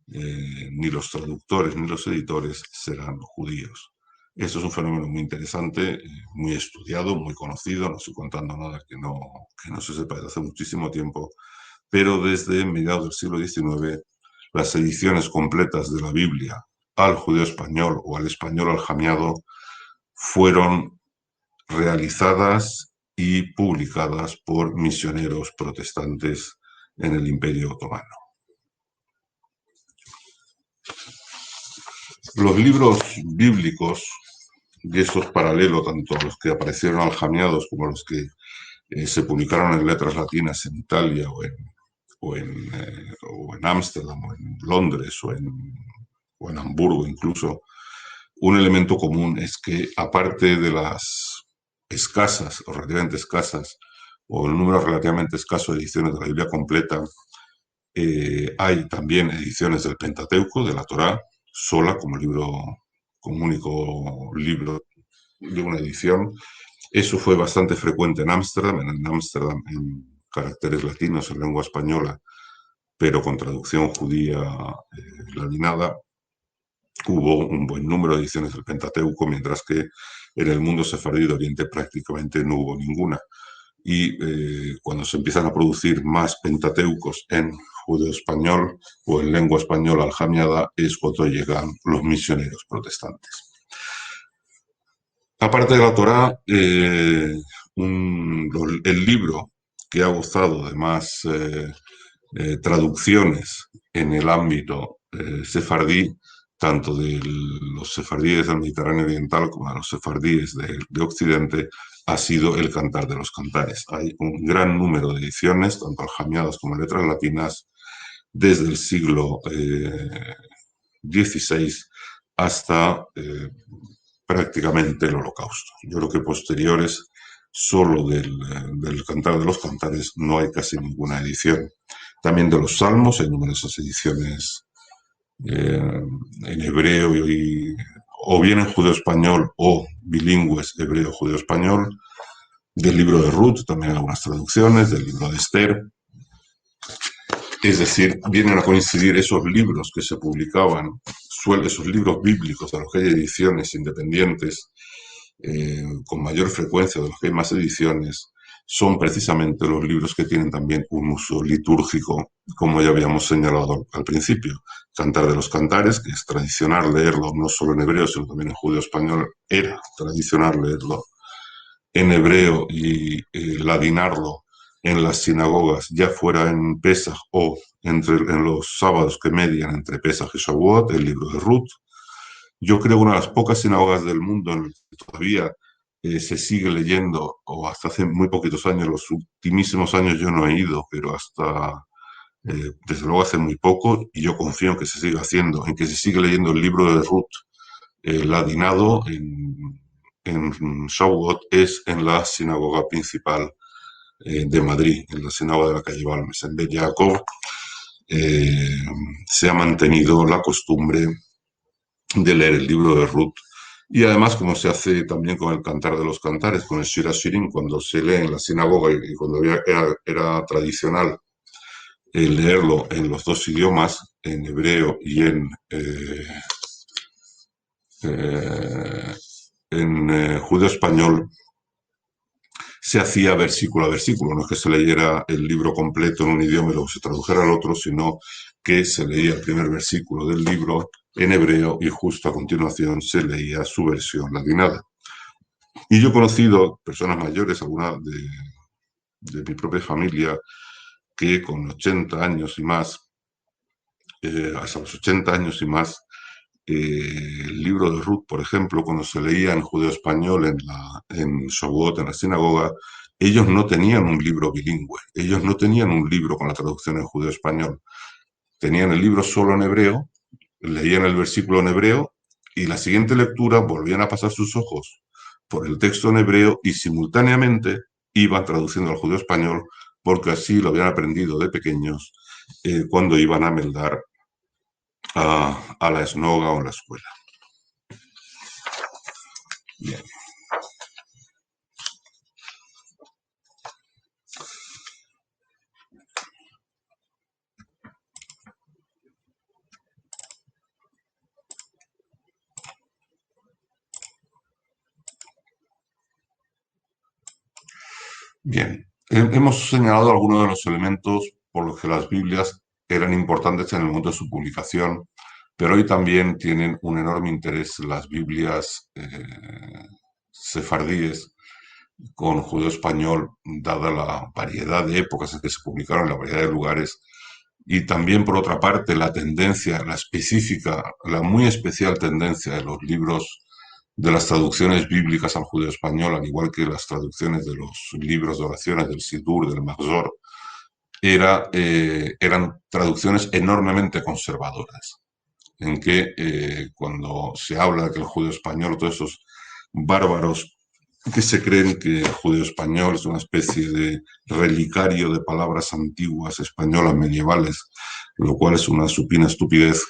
ni los traductores ni los editores serán judíos. Eso es un fenómeno muy interesante, muy estudiado, muy conocido. No estoy contando nada que no se sepa desde hace muchísimo tiempo, pero desde mediados del siglo XIX las ediciones completas de la Biblia al judeo español o al español aljamiado fueron realizadas y publicadas por misioneros protestantes en el Imperio Otomano. Los libros bíblicos, y esto es paralelo tanto a los que aparecieron aljamiados como a los que se publicaron en letras latinas en Italia o en Ámsterdam o en Londres o en Hamburgo incluso, un elemento común es que aparte de las escasas o relativamente escasas o el número relativamente escaso de ediciones de la Biblia completa, hay también ediciones del Pentateuco, de la Torá, sola como único libro de una edición. Eso fue bastante frecuente en Ámsterdam, en caracteres latinos en lengua española, pero con traducción judía latinada. Hubo un buen número de ediciones del Pentateuco, mientras que en el mundo sefardí de Oriente prácticamente no hubo ninguna. Y cuando se empiezan a producir más Pentateucos en judeo-español o en lengua española aljamiada es cuando llegan los misioneros protestantes. Aparte de la Torá, el libro que ha gozado de más traducciones en el ámbito sefardí, tanto de los sefardíes del Mediterráneo Oriental como de los sefardíes de Occidente, ha sido el Cantar de los Cantares. Hay un gran número de ediciones, tanto aljamiadas como en letras latinas, desde el siglo XVI hasta prácticamente el Holocausto. Yo creo que posteriores, solo del Cantar de los Cantares, no hay casi ninguna edición. También de los Salmos hay numerosas ediciones en hebreo o bien en judeo-español o bilingües hebreo-judeo-español. Del libro de Ruth también algunas traducciones, del libro de Esther. Es decir, vienen a coincidir esos libros que se publicaban, esos libros bíblicos de los que hay ediciones independientes, con mayor frecuencia, de los que hay más ediciones, son precisamente los libros que tienen también un uso litúrgico, como ya habíamos señalado al principio. Cantar de los Cantares, que es tradicional leerlo no solo en hebreo, sino también en judeo-español, era tradicional leerlo en hebreo y ladinarlo en las sinagogas, ya fuera en Pesaj o en los sábados que median entre Pesaj y Shavuot, el libro de Ruth. Yo creo que una de las pocas sinagogas del mundo en las que todavía se sigue leyendo, o hasta hace muy poquitos años, los ultimísimos años yo no he ido, pero hasta desde luego hace muy poco, y yo confío en que se siga haciendo, en que se sigue leyendo el libro de Ruth ladinado en Shavuot, es en la sinagoga principal de Madrid, en la sinagoga de la calle Balmes, en Bet Jacob. Se ha mantenido la costumbre de leer el libro de Ruth, y además, como se hace también con el Cantar de los Cantares, con el Shir HaShirim, cuando se lee en la sinagoga y cuando era tradicional leerlo en los dos idiomas, en hebreo y en judeo-español, se hacía versículo a versículo. No es que se leyera el libro completo en un idioma y luego se tradujera al otro, sino que se leía el primer versículo del libro en hebreo y justo a continuación se leía su versión ladinada. Y yo he conocido personas mayores, algunas de mi propia familia, que con 80 años y más, hasta los 80 años y más, el libro de Ruth, por ejemplo, cuando se leía en judeo-español en Shavuot, en la sinagoga, ellos no tenían un libro bilingüe, ellos no tenían un libro con la traducción en judeo-español, tenían el libro solo en hebreo, leían el versículo en hebreo y la siguiente lectura volvían a pasar sus ojos por el texto en hebreo y simultáneamente iban traduciendo al judeo-español, porque así lo habían aprendido de pequeños cuando iban a meldar a la esnoga o a la escuela. Bien. Bien, hemos señalado algunos de los elementos por los que las Biblias eran importantes en el momento de su publicación, pero hoy también tienen un enorme interés las Biblias sefardíes con judeo-español, dada la variedad de épocas en que se publicaron, la variedad de lugares, y también, por otra parte, la tendencia, la específica, la muy especial tendencia de los libros de las traducciones bíblicas al judeo-español, al igual que las traducciones de los libros de oraciones del Sidur, del Mahzor, eran traducciones enormemente conservadoras, en que cuando se habla de que el judeo-español, todos esos bárbaros que se creen que el judeo-español es una especie de relicario de palabras antiguas españolas medievales, lo cual es una supina estupidez.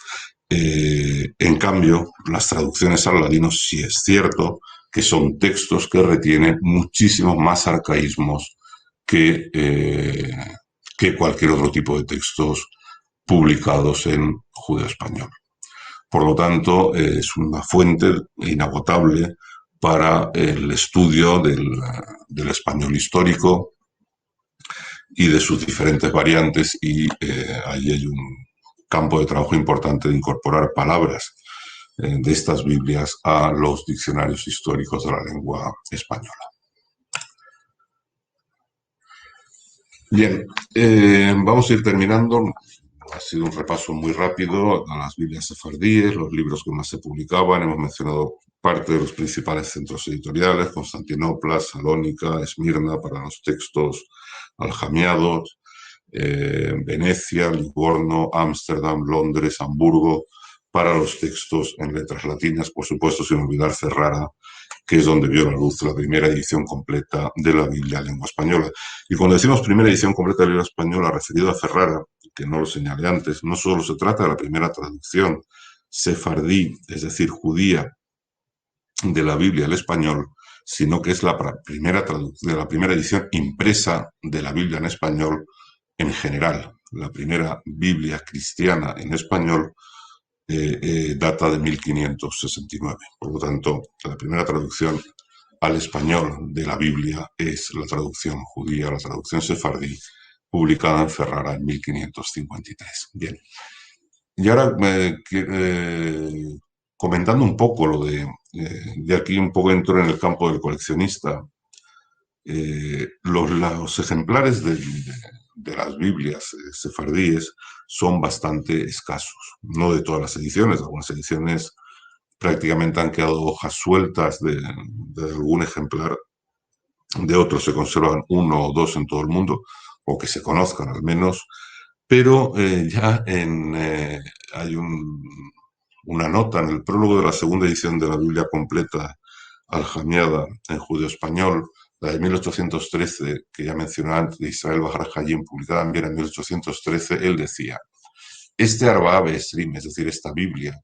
En cambio, las traducciones al ladino sí es cierto que son textos que retienen muchísimos más arcaísmos que cualquier otro tipo de textos publicados en judeo-español. Por lo tanto, es una fuente inagotable para el estudio del español histórico y de sus diferentes variantes, y ahí hay un campo de trabajo importante de incorporar palabras de estas Biblias a los diccionarios históricos de la lengua española. Bien, vamos a ir terminando. Ha sido un repaso muy rápido a las Biblias sefardíes, los libros que más se publicaban. Hemos mencionado parte de los principales centros editoriales: Constantinopla, Salónica, Esmirna para los textos aljamiados, Venecia, Livorno, Ámsterdam, Londres, Hamburgo para los textos en letras latinas, por supuesto sin olvidar Ferrara, que es donde vio la luz la primera edición completa de la Biblia en lengua española. Y cuando decimos primera edición completa de la Biblia española, referido a Ferrara, que no lo señalé antes, no solo se trata de la primera traducción sefardí, es decir, judía, de la Biblia al español, sino que es la primera edición impresa de la Biblia en español en general. la primera Biblia cristiana en español, data de 1569. Por lo tanto, la primera traducción al español de la Biblia es la traducción judía, la traducción sefardí, publicada en Ferrara en 1553. Bien. Y ahora, comentando un poco lo de aquí un poco entro en el campo del coleccionista, los ejemplares de las Biblias sefardíes son bastante escasos, no de todas las ediciones, algunas ediciones prácticamente han quedado hojas sueltas de algún ejemplar, de otros se conservan uno o dos en todo el mundo, o que se conozcan al menos, pero ya hay una nota en el prólogo de la segunda edición de la Biblia completa aljamiada en judeo-español, la de 1813, que ya mencioné antes, de Israel Bahar Hayim, publicada también en 1813, él decía: este Arba Be'esrim, es decir, esta Biblia,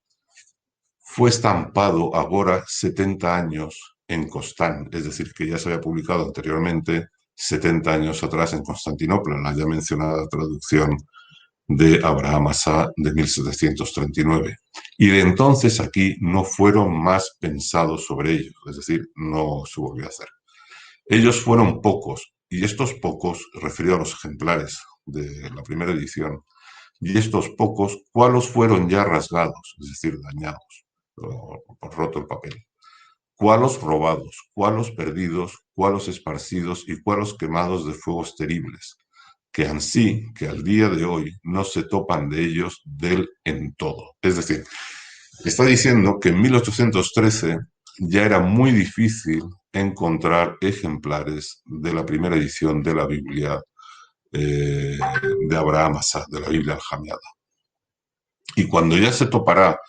fue estampado ahora 70 años en Costán, es decir, que ya se había publicado anteriormente 70 años atrás en Constantinopla, en la ya mencionada traducción de Abraham Asa de 1739. Y de entonces aquí no fueron más pensados sobre ellos, es decir, no se volvió a hacer. Ellos fueron pocos, y estos pocos, referido a los ejemplares de la primera edición, y estos pocos, ¿cuáles fueron ya rasgados, es decir, dañados, por roto el papel? ¿Cuáles robados, cuáles perdidos, cuáles esparcidos y cuáles quemados de fuegos terribles, que ansí, que al día de hoy no se topan de ellos del en todo? Es decir, está diciendo que en 1813 ya era muy difícil encontrar ejemplares de la primera edición de la Biblia de Abraham Asa, de la Biblia aljamiada. Y cuando ya se topará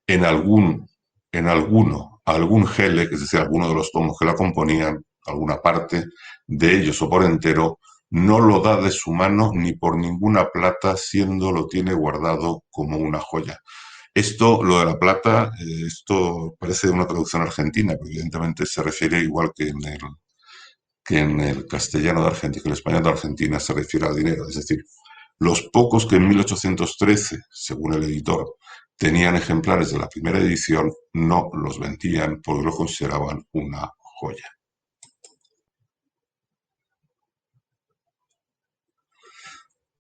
en algún Helek, es decir, alguno de los tomos que la componían, alguna parte de ellos o por entero, no lo da de su mano ni por ninguna plata, siendo lo tiene guardado como una joya. Esto, lo de la plata, esto parece una traducción argentina, pero evidentemente se refiere igual que en el castellano de Argentina, que en el español de Argentina se refiere al dinero. Es decir, los pocos que en 1813, según el editor, tenían ejemplares de la primera edición, no los vendían porque lo consideraban una joya.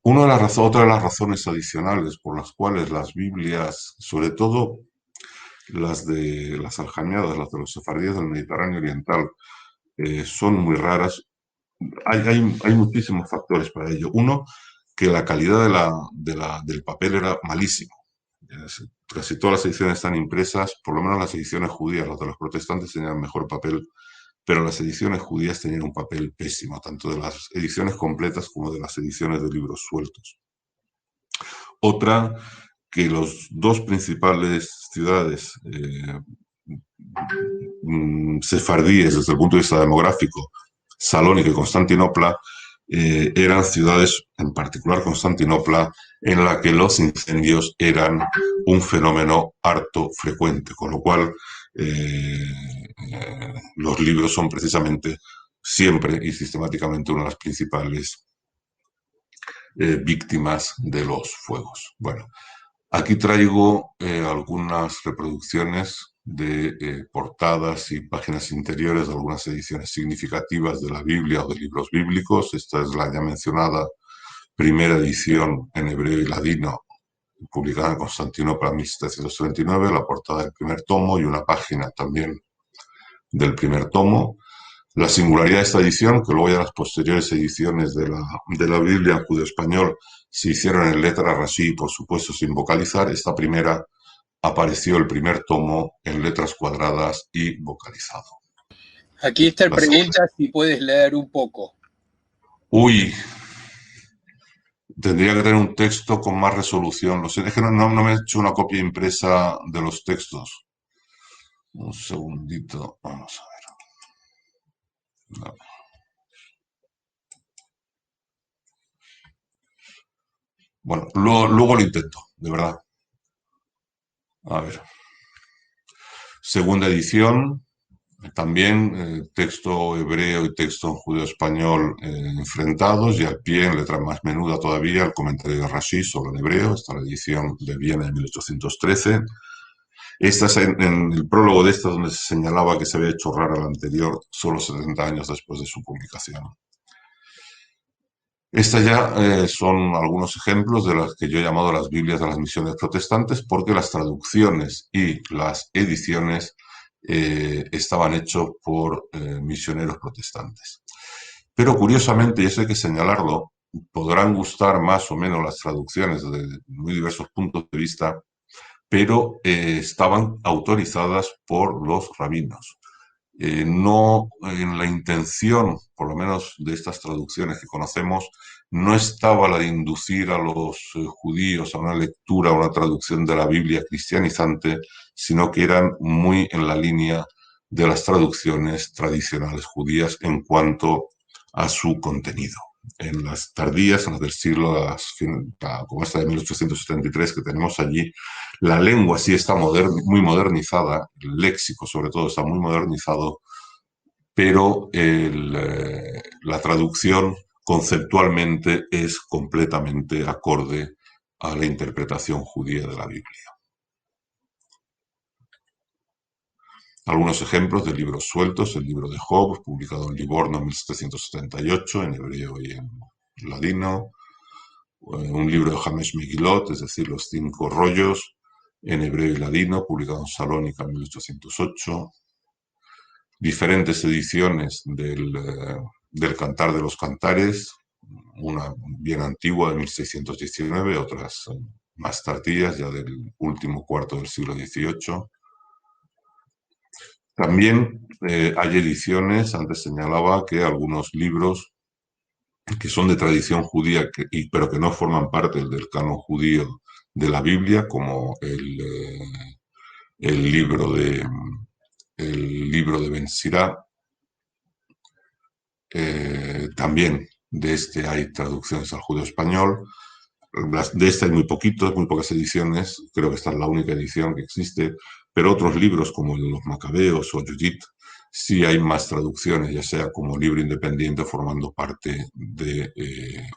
Otra de las razones adicionales por las cuales las Biblias, sobre todo las de las aljamiadas, las de los sefardíes del Mediterráneo Oriental, son muy raras, hay muchísimos factores para ello. Uno, que la calidad del papel era malísimo. Casi todas las ediciones están impresas, por lo menos las ediciones judías, las de los protestantes tenían mejor papel, pero las ediciones judías tenían un papel pésimo, tanto de las ediciones completas como de las ediciones de libros sueltos. Otra, que los dos principales ciudades sefardíes desde el punto de vista demográfico, Salónica y Constantinopla, eran ciudades, en particular Constantinopla, en la que los incendios eran un fenómeno harto frecuente, con lo cual los libros son precisamente siempre y sistemáticamente una de las principales víctimas de los fuegos. Bueno, aquí traigo algunas reproducciones de portadas y páginas interiores de algunas ediciones significativas de la Biblia o de libros bíblicos. Esta es la ya mencionada primera edición en hebreo y ladino, publicada en Constantinopla en 1739, la portada del primer tomo y una página también del primer tomo. La singularidad de esta edición, que luego ya las posteriores ediciones de la Biblia en judeo-español se hicieron en letra rashi, por supuesto sin vocalizar, esta primera apareció el primer tomo en letras cuadradas y vocalizado. Aquí está el pregunta si puedes leer un poco. Uy, tendría que tener un texto con más resolución. Lo sé, es que no me he hecho una copia impresa de los textos. Un segundito, vamos a ver. No. Bueno, luego lo intento, de verdad. A ver. Segunda edición, También texto hebreo y texto en judeo-español enfrentados, y al pie, en letra más menuda todavía, el comentario de Rashi sobre el hebreo. Esta es la edición de Viena de 1813. Esta es en el prólogo de esta, donde se señalaba que se había hecho rara la anterior solo 70 años después de su publicación. Estas ya son algunos ejemplos de las que yo he llamado las Biblias de las misiones protestantes, porque las traducciones y las ediciones estaban hechos por misioneros protestantes. Pero curiosamente, y eso hay que señalarlo, podrán gustar más o menos las traducciones desde muy diversos puntos de vista, pero estaban autorizadas por los rabinos. No en la intención, por lo menos de estas traducciones que conocemos, no estaba la de inducir a los judíos a una lectura, a una traducción de la Biblia cristianizante, sino que eran muy en la línea de las traducciones tradicionales judías en cuanto a su contenido. En las tardías, en las del siglo, como esta de 1873 que tenemos allí, la lengua sí está muy modernizada, el léxico sobre todo está muy modernizado, pero la traducción conceptualmente es completamente acorde a la interpretación judía de la Biblia. Algunos ejemplos de libros sueltos: el libro de Job, publicado en Livorno en 1778, en hebreo y en ladino; un libro de James Megilot, es decir, los 5 rollos, en hebreo y ladino, publicado en Salónica en 1808; diferentes ediciones del Cantar de los Cantares, una bien antigua de 1619, otras más tardías, ya del último cuarto del siglo XVIII. También hay ediciones, antes señalaba que algunos libros que son de tradición judía, pero que no forman parte del canon judío de la Biblia, como el libro de Ben Sirá. También de este hay traducciones al judío español. De este hay muy pocas ediciones, creo que esta es la única edición que existe, pero otros libros como el de los Macabeos o Judith sí hay más traducciones, ya sea como libro independiente formando parte de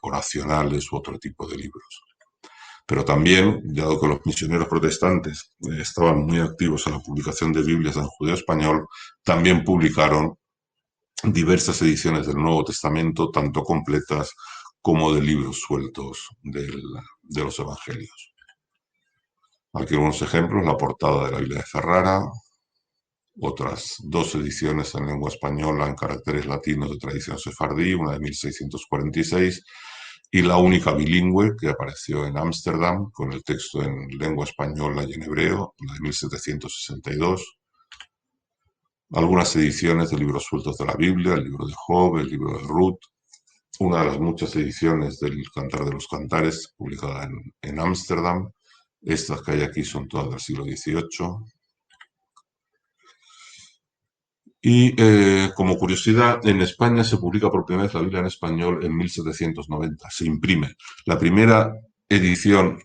oracionales u otro tipo de libros. Pero también, dado que los misioneros protestantes estaban muy activos en la publicación de Biblias en judeo español, también publicaron diversas ediciones del Nuevo Testamento, tanto completas como de libros sueltos de los Evangelios. Aquí algunos ejemplos: la portada de la Biblia de Ferrara, otras 2 ediciones en lengua española en caracteres latinos de tradición sefardí, una de 1646, y la única bilingüe que apareció en Ámsterdam, con el texto en lengua española y en hebreo, la de 1762. Algunas ediciones de libros sueltos de la Biblia, el libro de Job, el libro de Ruth, una de las muchas ediciones del Cantar de los Cantares, publicada en Ámsterdam. Estas que hay aquí son todas del siglo XVIII. Y como curiosidad, en España se publica por primera vez la Biblia en español en 1790. Se imprime. La primera edición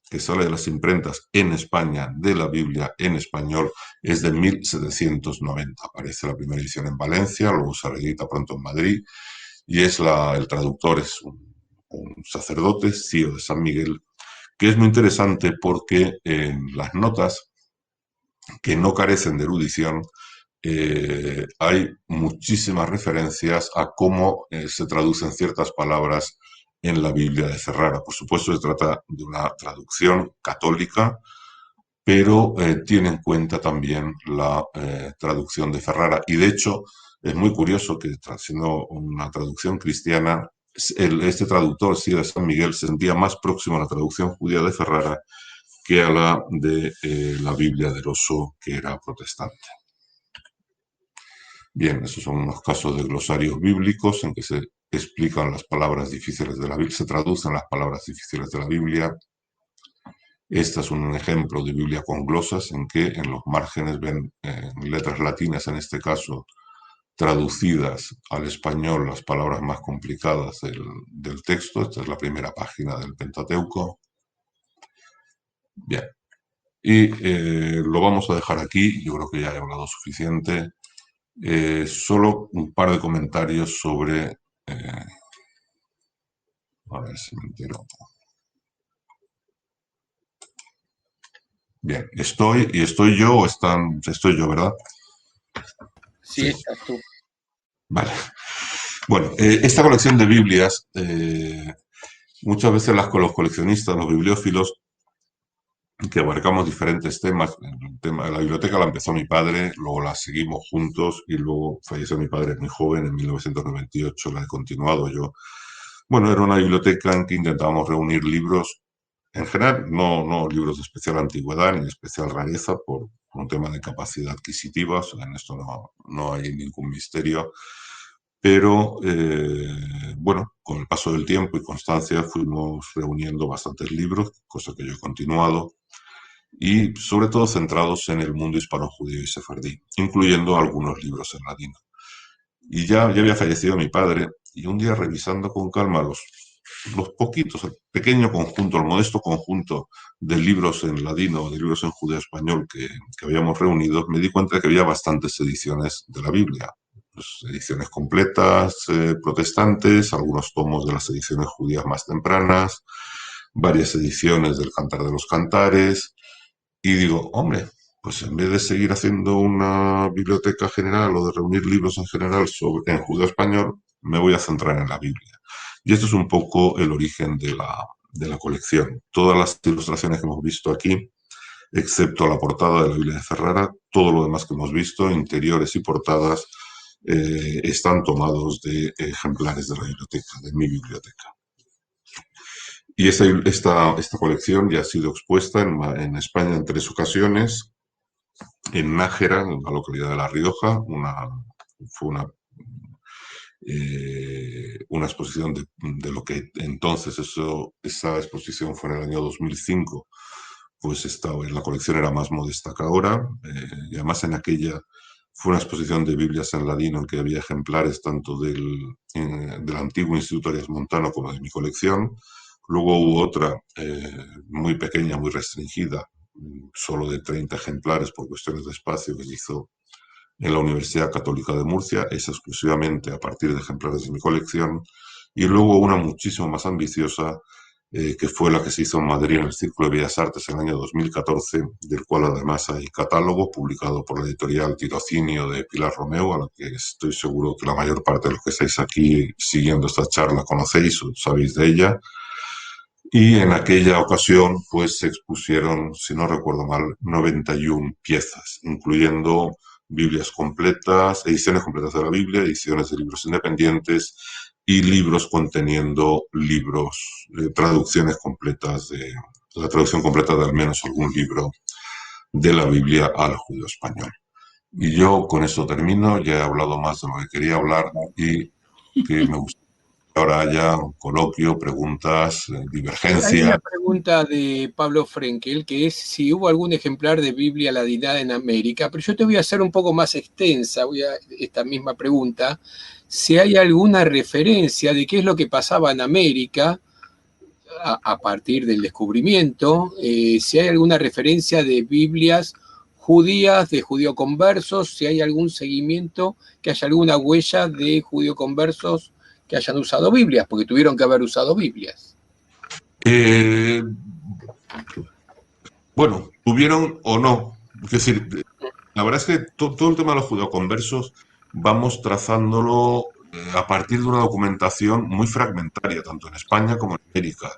que sale de las imprentas en España de la Biblia en español es de 1790. Aparece la primera edición en Valencia, luego se reedita pronto en Madrid, y el traductor es un sacerdote, Cío de San Miguel, que es muy interesante porque en las notas, que no carecen de erudición, hay muchísimas referencias a cómo se traducen ciertas palabras en la Biblia de Ferrara. Por supuesto, se trata de una traducción católica, pero tiene en cuenta también la traducción de Ferrara. Y de hecho, es muy curioso que, siendo una traducción cristiana, este traductor, Cío de San Miguel, se sentía más próximo a la traducción judía de Ferrara que a la de la Biblia de Rosso, que era protestante. Bien, esos son unos casos de glosarios bíblicos en que se explican las palabras difíciles de la Biblia, se traducen las palabras difíciles de la Biblia. Este es un ejemplo de Biblia con glosas, en que en los márgenes ven letras latinas, en este caso, traducidas al español las palabras más complicadas del texto. Esta es la primera página del Pentateuco. Bien. Y lo vamos a dejar aquí, yo creo que ya he hablado suficiente. Solo un par de comentarios sobre... a ver si me entero. Bien, ¿estoy yo o estoy yo, ¿verdad? Sí, estás tú. Vale. Bueno, esta colección de Biblias, muchas veces los coleccionistas, los bibliófilos, que abarcamos diferentes temas. El tema de la biblioteca la empezó mi padre, luego la seguimos juntos y luego falleció mi padre muy joven, en 1998, la he continuado yo. Bueno, era una biblioteca en que intentábamos reunir libros, en general, no libros de especial antigüedad ni de especial rareza, por un tema de capacidad adquisitiva, o sea, en esto no hay ningún misterio. Pero, bueno, con el paso del tiempo y constancia fuimos reuniendo bastantes libros, cosa que yo he continuado, y sobre todo centrados en el mundo hispano-judío y sefardí, incluyendo algunos libros en ladino. Y ya había fallecido mi padre, y un día revisando con calma los poquitos, el pequeño conjunto, el modesto conjunto de libros en ladino, de libros en judeo-español que habíamos reunido, me di cuenta de que había bastantes ediciones de la Biblia. Pues, ediciones completas protestantes, algunos tomos de las ediciones judías más tempranas, varias ediciones del Cantar de los Cantares, y digo, hombre, pues en vez de seguir haciendo una biblioteca general o de reunir libros en general en judeo español, me voy a centrar en la Biblia. Y esto es un poco el origen de la colección. Todas las ilustraciones que hemos visto aquí, excepto la portada de la Biblia de Ferrara, todo lo demás que hemos visto, interiores y portadas, están tomados de ejemplares de la biblioteca, de mi biblioteca. Y esta colección ya ha sido expuesta en España en 3 ocasiones, en Nájera, en la localidad de La Rioja, fue una exposición de lo que entonces esa exposición fue en el año 2005, pues la colección era más modesta que ahora, y además en aquella fue una exposición de Biblias en ladino en que había ejemplares tanto del antiguo Instituto Arias Montano como de mi colección. Luego hubo otra muy pequeña, muy restringida, solo de 30 ejemplares por cuestiones de espacio, que se hizo en la Universidad Católica de Murcia, es exclusivamente a partir de ejemplares de mi colección. Y luego una muchísimo más ambiciosa, que fue la que se hizo en Madrid en el Círculo de Bellas Artes en el año 2014, del cual además hay catálogo publicado por la editorial Tirocinio de Pilar Romeu, a la que estoy seguro que la mayor parte de los que estáis aquí siguiendo esta charla conocéis o sabéis de ella. Y en aquella ocasión, pues se expusieron, si no recuerdo mal, 91 piezas, incluyendo Biblias completas, ediciones completas de la Biblia, ediciones de libros independientes y libros conteniendo traducciones completas la traducción completa de al menos algún libro de la Biblia al judío español. Y yo con eso termino, ya he hablado más de lo que quería hablar y que me gusta. Ahora haya un coloquio, preguntas, divergencias. Hay una pregunta de Pablo Frenkel, que es si hubo algún ejemplar de Biblia ladinada en América, pero yo te voy a hacer un poco más extensa, esta misma pregunta, si hay alguna referencia de qué es lo que pasaba en América a partir del descubrimiento, si hay alguna referencia de Biblias judías, de judío-conversos, si hay algún seguimiento, que haya alguna huella de judío-conversos que hayan usado Biblias, porque tuvieron que haber usado Biblias. Bueno, tuvieron o no. Es decir, la verdad es que todo el tema de los judeoconversos vamos trazándolo a partir de una documentación muy fragmentaria, tanto en España como en América.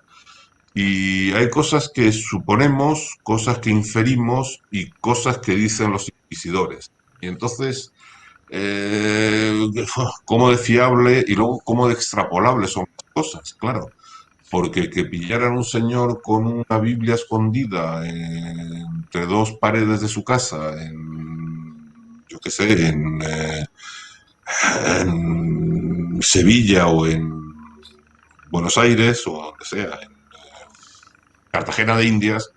Y hay cosas que suponemos, cosas que inferimos y cosas que dicen los inquisidores. Y entonces, cómo de fiable y luego cómo de extrapolable son las cosas, claro. Porque que pillaran a un señor con una Biblia escondida entre 2 paredes de su casa, yo qué sé, en Sevilla o en Buenos Aires o donde sea, en Cartagena de Indias,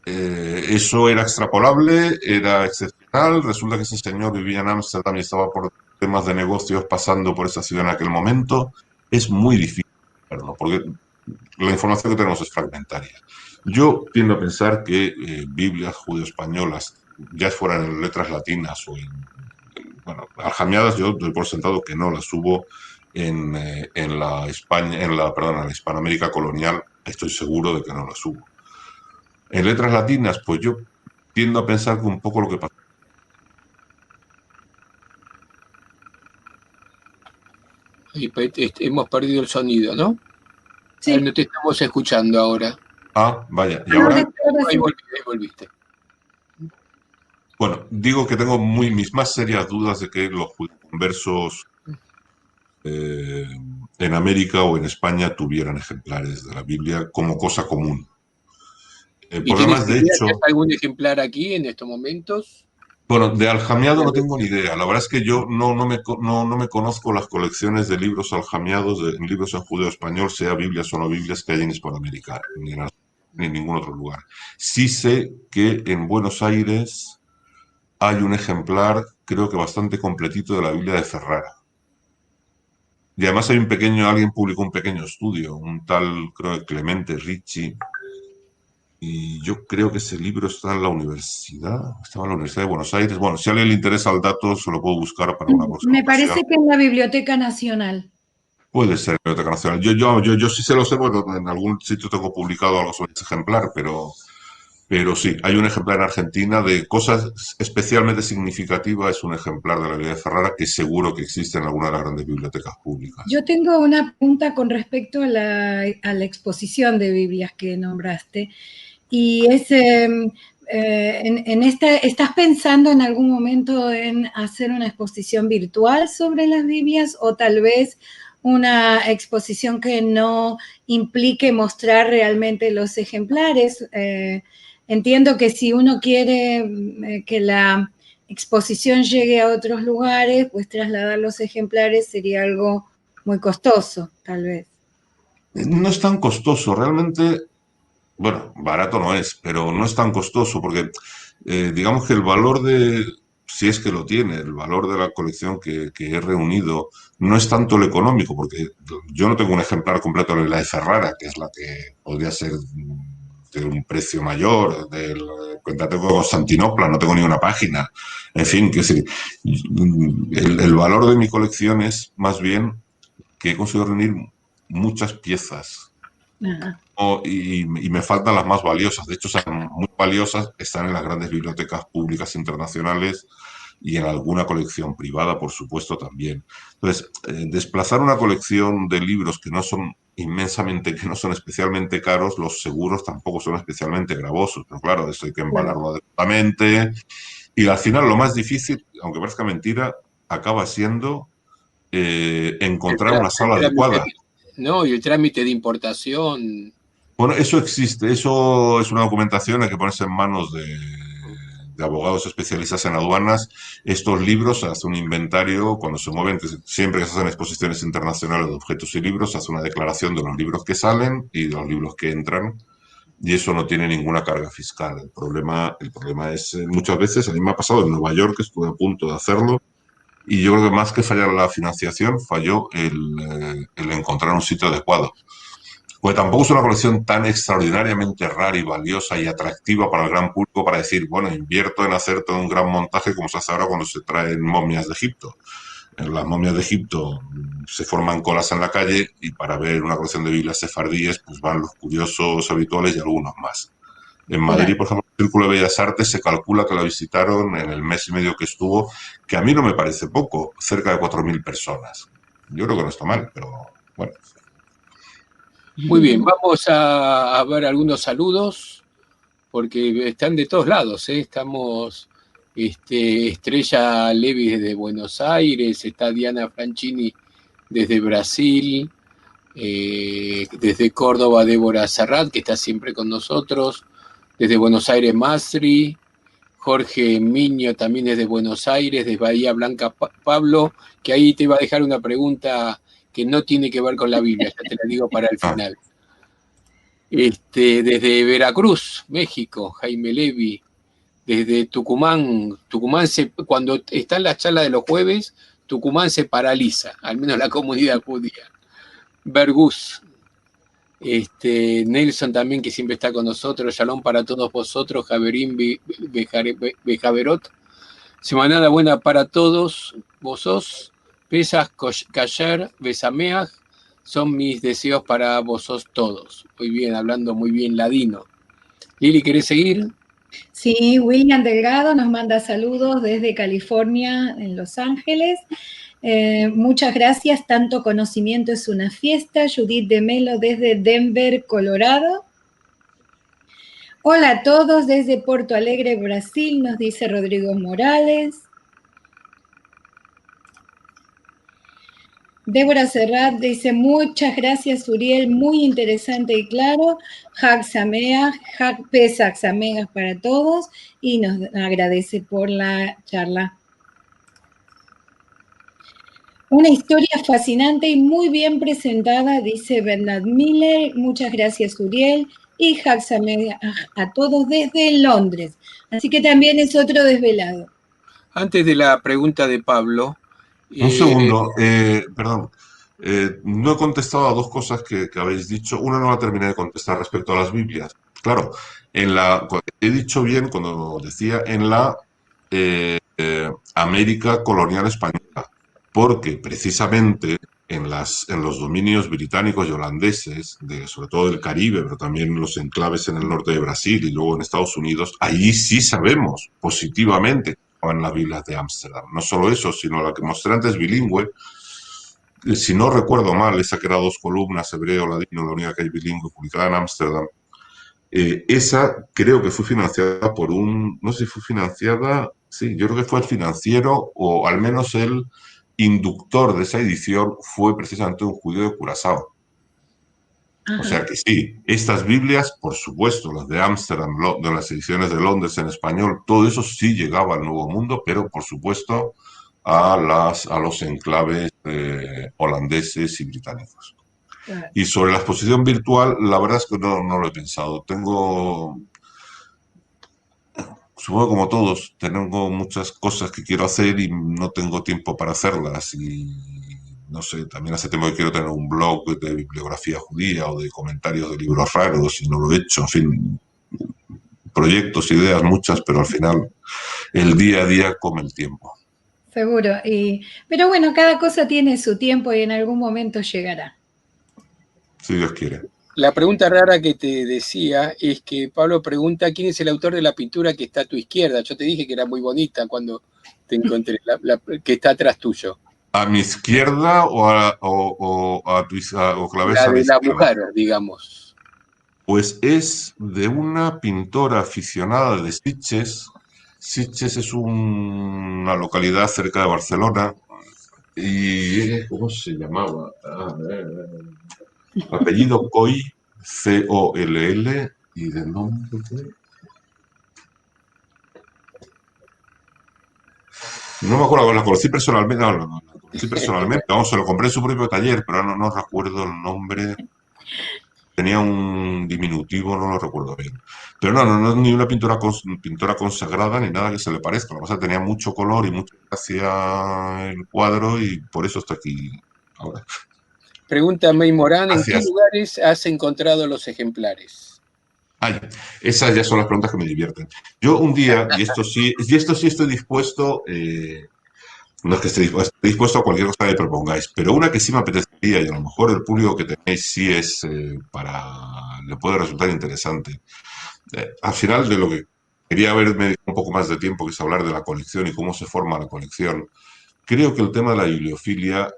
eso era extrapolable, era excepcional. Resulta que ese señor vivía en Ámsterdam y estaba por temas de negocios pasando por esa ciudad en aquel momento. Es muy difícil verlo, porque la información que tenemos es fragmentaria. Yo tiendo a pensar que Biblias judeo-españolas, ya fueran en letras latinas o bueno, aljamiadas, yo doy por sentado que no las hubo en la España, en la Hispanoamérica colonial, estoy seguro de que no las hubo. En letras latinas, pues yo tiendo a pensar que un poco lo que pasó. Hemos perdido el sonido, ¿no? Sí. No te estamos escuchando ahora. Ah, vaya. ¿Y ahora? Ahí volviste. Bueno, digo que tengo mis más serias dudas de que los conversos en América o en España tuvieran ejemplares de la Biblia como cosa común. ¿Y tienes algún ejemplar aquí en estos momentos? Bueno, de aljamiado no tengo ni idea. La verdad es que yo no me conozco las colecciones de libros aljamiados, de libros en judeo-español, sea Biblias o no Biblias, que hay en Hispanoamérica, ni en ningún otro lugar. Sí sé que en Buenos Aires hay un ejemplar, creo que bastante completito, de la Biblia de Ferrara. Y además alguien publicó un pequeño estudio, un tal, creo que Clemente Ricci, y yo creo que ese libro está en la universidad, estaba en la Universidad de Buenos Aires. Bueno, si a alguien le interesa el dato, se lo puedo buscar para una próxima Me parece ocasión. que en la Biblioteca Nacional. Puede ser Biblioteca Nacional. Yo sí se lo sé, porque en algún sitio tengo publicado algo sobre ese ejemplar, pero sí, hay un ejemplar en Argentina de cosas especialmente significativas. Es un ejemplar de la Biblia de Ferrara que seguro que existe en alguna de las grandes bibliotecas públicas. Yo tengo una pregunta con respecto a la exposición de Biblias que nombraste. Y es, ¿estás pensando en algún momento en hacer una exposición virtual sobre las Biblias o tal vez una exposición que no implique mostrar realmente los ejemplares? Entiendo que si uno quiere que la exposición llegue a otros lugares, pues trasladar los ejemplares sería algo muy costoso, tal vez. No es tan costoso, realmente. Bueno, barato no es, pero no es tan costoso porque digamos que el valor si es que lo tiene, el valor de la colección que he reunido no es tanto el económico, porque yo no tengo un ejemplar completo de la de Ferrara, que es la que podría ser de un precio mayor, tengo Constantinopla, no tengo ni una página, en fin, el valor de mi colección es más bien que he conseguido reunir muchas piezas. Ajá. Y me faltan las más valiosas. De hecho, son muy valiosas, están en las grandes bibliotecas públicas internacionales y en alguna colección privada, por supuesto, también. Entonces, desplazar una colección de libros que no son especialmente caros, los seguros tampoco son especialmente gravosos, pero claro, eso hay que embalarlo adecuadamente. Y al final, lo más difícil, aunque parezca mentira, acaba siendo encontrar una sala adecuada. No, y el trámite de importación. Bueno, eso existe, eso es una documentación que hay que ponerse en manos de abogados especialistas en aduanas. Estos libros, se hace un inventario cuando se mueven, siempre que se hacen exposiciones internacionales de objetos y libros, se hace una declaración de los libros que salen y de los libros que entran, y eso no tiene ninguna carga fiscal. El problema es, muchas veces, a mí me ha pasado en Nueva York, estuve a punto de hacerlo, y yo creo que más que fallar la financiación, falló el encontrar un sitio adecuado. Pues tampoco es una colección tan extraordinariamente rara y valiosa y atractiva para el gran público para decir, bueno, invierto en hacer todo un gran montaje como se hace ahora cuando se traen momias de Egipto. En las momias de Egipto se forman colas en la calle y para ver una colección de Biblias sefardíes pues van los curiosos habituales y algunos más. En Madrid, por ejemplo, el Círculo de Bellas Artes se calcula que la visitaron en el mes y medio que estuvo, que a mí no me parece poco, cerca de 4.000 personas. Yo creo que no está mal, pero bueno. Muy bien, vamos a ver algunos saludos, porque están de todos lados, ¿eh? Estamos Estrella Levi desde Buenos Aires, está Diana Franchini desde Brasil, desde Córdoba Débora Serrat, que está siempre con nosotros, desde Buenos Aires Masri, Jorge Miño también desde Buenos Aires, desde Bahía Blanca Pablo, que ahí te iba a dejar una pregunta que no tiene que ver con la Biblia, ya te la digo para el final. Desde Veracruz, México, Jaime Levi, desde Tucumán, cuando están las charlas de los jueves, Tucumán se paraliza, al menos la comunidad judía. Bergus, Nelson también, que siempre está con nosotros, Shalom para todos vosotros, Javerín Bejaverot, semanada buena para todos, vosotros, Pesas, Kasher, Besameach, son mis deseos para vosotros todos. Muy bien, hablando muy bien ladino. Lili, ¿querés seguir? Sí, William Delgado nos manda saludos desde California, en Los Ángeles. Muchas gracias, tanto conocimiento es una fiesta. Judith de Melo desde Denver, Colorado. Hola a todos desde Porto Alegre, Brasil, nos dice Rodrigo Morales. Débora Serrat dice, muchas gracias, Uriel, muy interesante y claro. Hag Sameach, Hag Pesach Sameach para todos, y nos agradece por la charla. Una historia fascinante y muy bien presentada, dice Bernard Miller. Muchas gracias, Uriel, y Hag Sameach a todos desde Londres. Así que también es otro desvelado. Antes de la pregunta de Pablo... Un segundo, perdón. No he contestado a dos cosas que habéis dicho. Una no la terminé de contestar respecto a las Biblias. Claro, he dicho bien cuando decía en la América colonial española, porque precisamente en los dominios británicos y holandeses, sobre todo del Caribe, pero también los enclaves en el norte de Brasil y luego en Estados Unidos, allí sí sabemos positivamente en las Biblias de Ámsterdam. No solo eso, sino la que mostré antes bilingüe, si no recuerdo mal, esa que era 2 columnas, hebreo, ladino, la única que hay bilingüe, publicada en Ámsterdam, esa creo que fue financiada por no sé si fue financiada, sí, yo creo que fue el financiero, o al menos el inductor de esa edición fue precisamente un judío de Curazao. Ajá. O sea que sí, estas Biblias, por supuesto, las de Ámsterdam, de las ediciones de Londres en español, todo eso sí llegaba al Nuevo Mundo, pero por supuesto a los enclaves holandeses y británicos. Claro. Y sobre la exposición virtual, la verdad es que no lo he pensado. Supongo como todos, tengo muchas cosas que quiero hacer y no tengo tiempo para hacerlas. Y no sé, también hace tiempo que quiero tener un blog de bibliografía judía o de comentarios de libros raros y no lo he hecho. En fin, proyectos, ideas muchas, pero al final el día a día come el tiempo. Seguro, pero bueno, cada cosa tiene su tiempo y en algún momento llegará. Si Dios quiere. La pregunta rara que te decía es que Pablo pregunta quién es el autor de la pintura que está a tu izquierda. Yo te dije que era muy bonita cuando te encontré, que está atrás tuyo. ¿A mi izquierda o a tu la de la mujer, digamos? Pues es de una pintora aficionada de Sitges. Sitges es una localidad cerca de Barcelona. ¿Y cómo se llamaba? Apellido Coll, C-O-L-L, y de nombre... No me acuerdo, la conocí personalmente, vamos, se lo compré en su propio taller, pero no recuerdo el nombre. Tenía un diminutivo, no lo recuerdo bien. Pero no es ni una pintora consagrada ni nada que se le parezca. Lo que pasa es que tenía mucho color y mucha gracia el cuadro y por eso está aquí ahora. Pregunta May Morán, ¿en qué lugares has encontrado los ejemplares? Ay, esas ya son las preguntas que me divierten. Yo un día, y esto sí estoy dispuesto, no es que esté dispuesto a cualquier cosa que propongáis, pero una que sí me apetecería, y a lo mejor el público que tenéis sí es le puede resultar interesante. Al final de lo que quería haberme un poco más de tiempo, que es hablar de la colección y cómo se forma la colección, creo que el tema de la bibliofilia,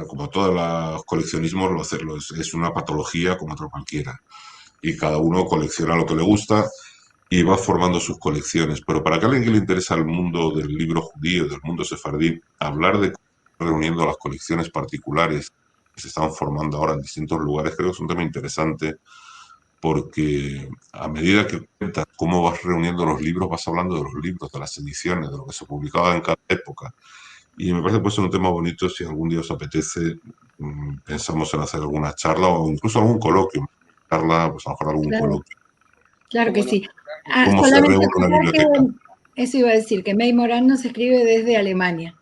como todos los coleccionismos, es una patología como otra cualquiera. Y cada uno colecciona lo que le gusta y va formando sus colecciones. Pero para que alguien que le interesa el mundo del libro judío, del mundo sefardí, hablar de reuniendo las colecciones particulares que se están formando ahora en distintos lugares, creo que es un tema interesante, porque a medida que cuentas cómo vas reuniendo los libros, vas hablando de los libros, de las ediciones, de lo que se publicaba en cada época. Y me parece que puede ser un tema bonito. Si algún día os apetece, pensamos en hacer alguna charla o incluso algún coloquio. Charla, pues a lo mejor algún coloquio. Claro que sí. ¿Cómo se reúne una biblioteca? Eso iba a decir, que May Morán nos escribe desde Alemania.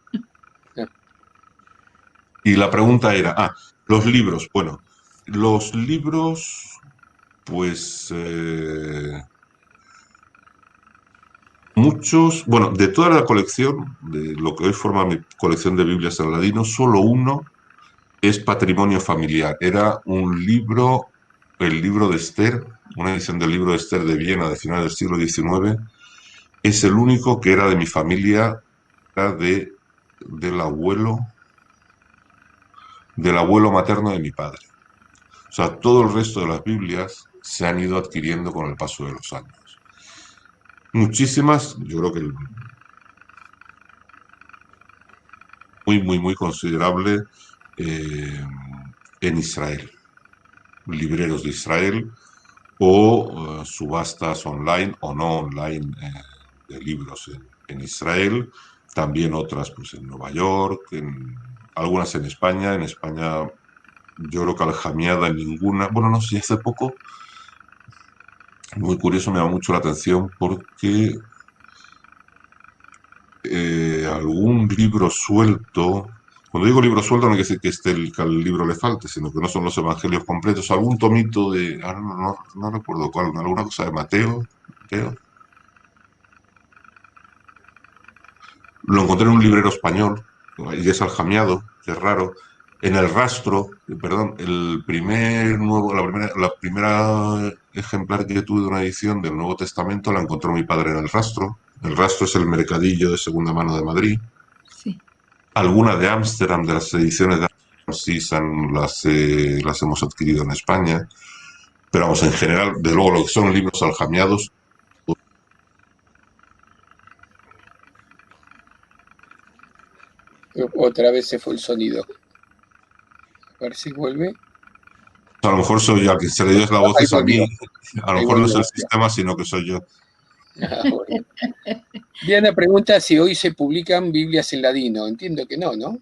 Y la pregunta era, los libros, bueno, Los libros, pues muchos, bueno, de toda la colección, de lo que hoy forma mi colección de Biblias en ladino, solo uno es patrimonio familiar. Era un libro, el libro de Esther, una edición del libro de Esther de Viena de finales del siglo XIX. Es el único que era de mi familia, era del abuelo materno de mi padre. O sea, todo el resto de las Biblias se han ido adquiriendo con el paso de los años. Muchísimas, yo creo que muy considerable en Israel. Libreros de Israel o subastas online o no online de libros en Israel. También otras pues en Nueva York, algunas en España. En España yo creo que aljamiada ninguna. Bueno, no sé, hace poco, muy curioso, me llama mucho la atención porque algún libro suelto, cuando digo libro suelto no quiere decir que al libro le falte, sino que no son los evangelios completos, algún tomito de, ahora no recuerdo cuál, alguna cosa de Mateo. Lo encontré en un librero español, y es aljamiado, que es raro. En el rastro, perdón, la primera ejemplar que tuve de una edición del Nuevo Testamento la encontró mi padre en el rastro. El rastro es el mercadillo de segunda mano de Madrid. Sí. Alguna de Ámsterdam, de las ediciones de Ámsterdam, las hemos adquirido en España. Pero vamos, en general, de luego lo que son libros aljamiados. Otra vez se fue el sonido. A ver si vuelve. A lo mejor soy yo, a quien se le dio la voz es a mí. A lo mejor no es el sistema, sino que soy yo. Bueno. Diana pregunta si hoy se publican Biblias en ladino. Entiendo que no, ¿no?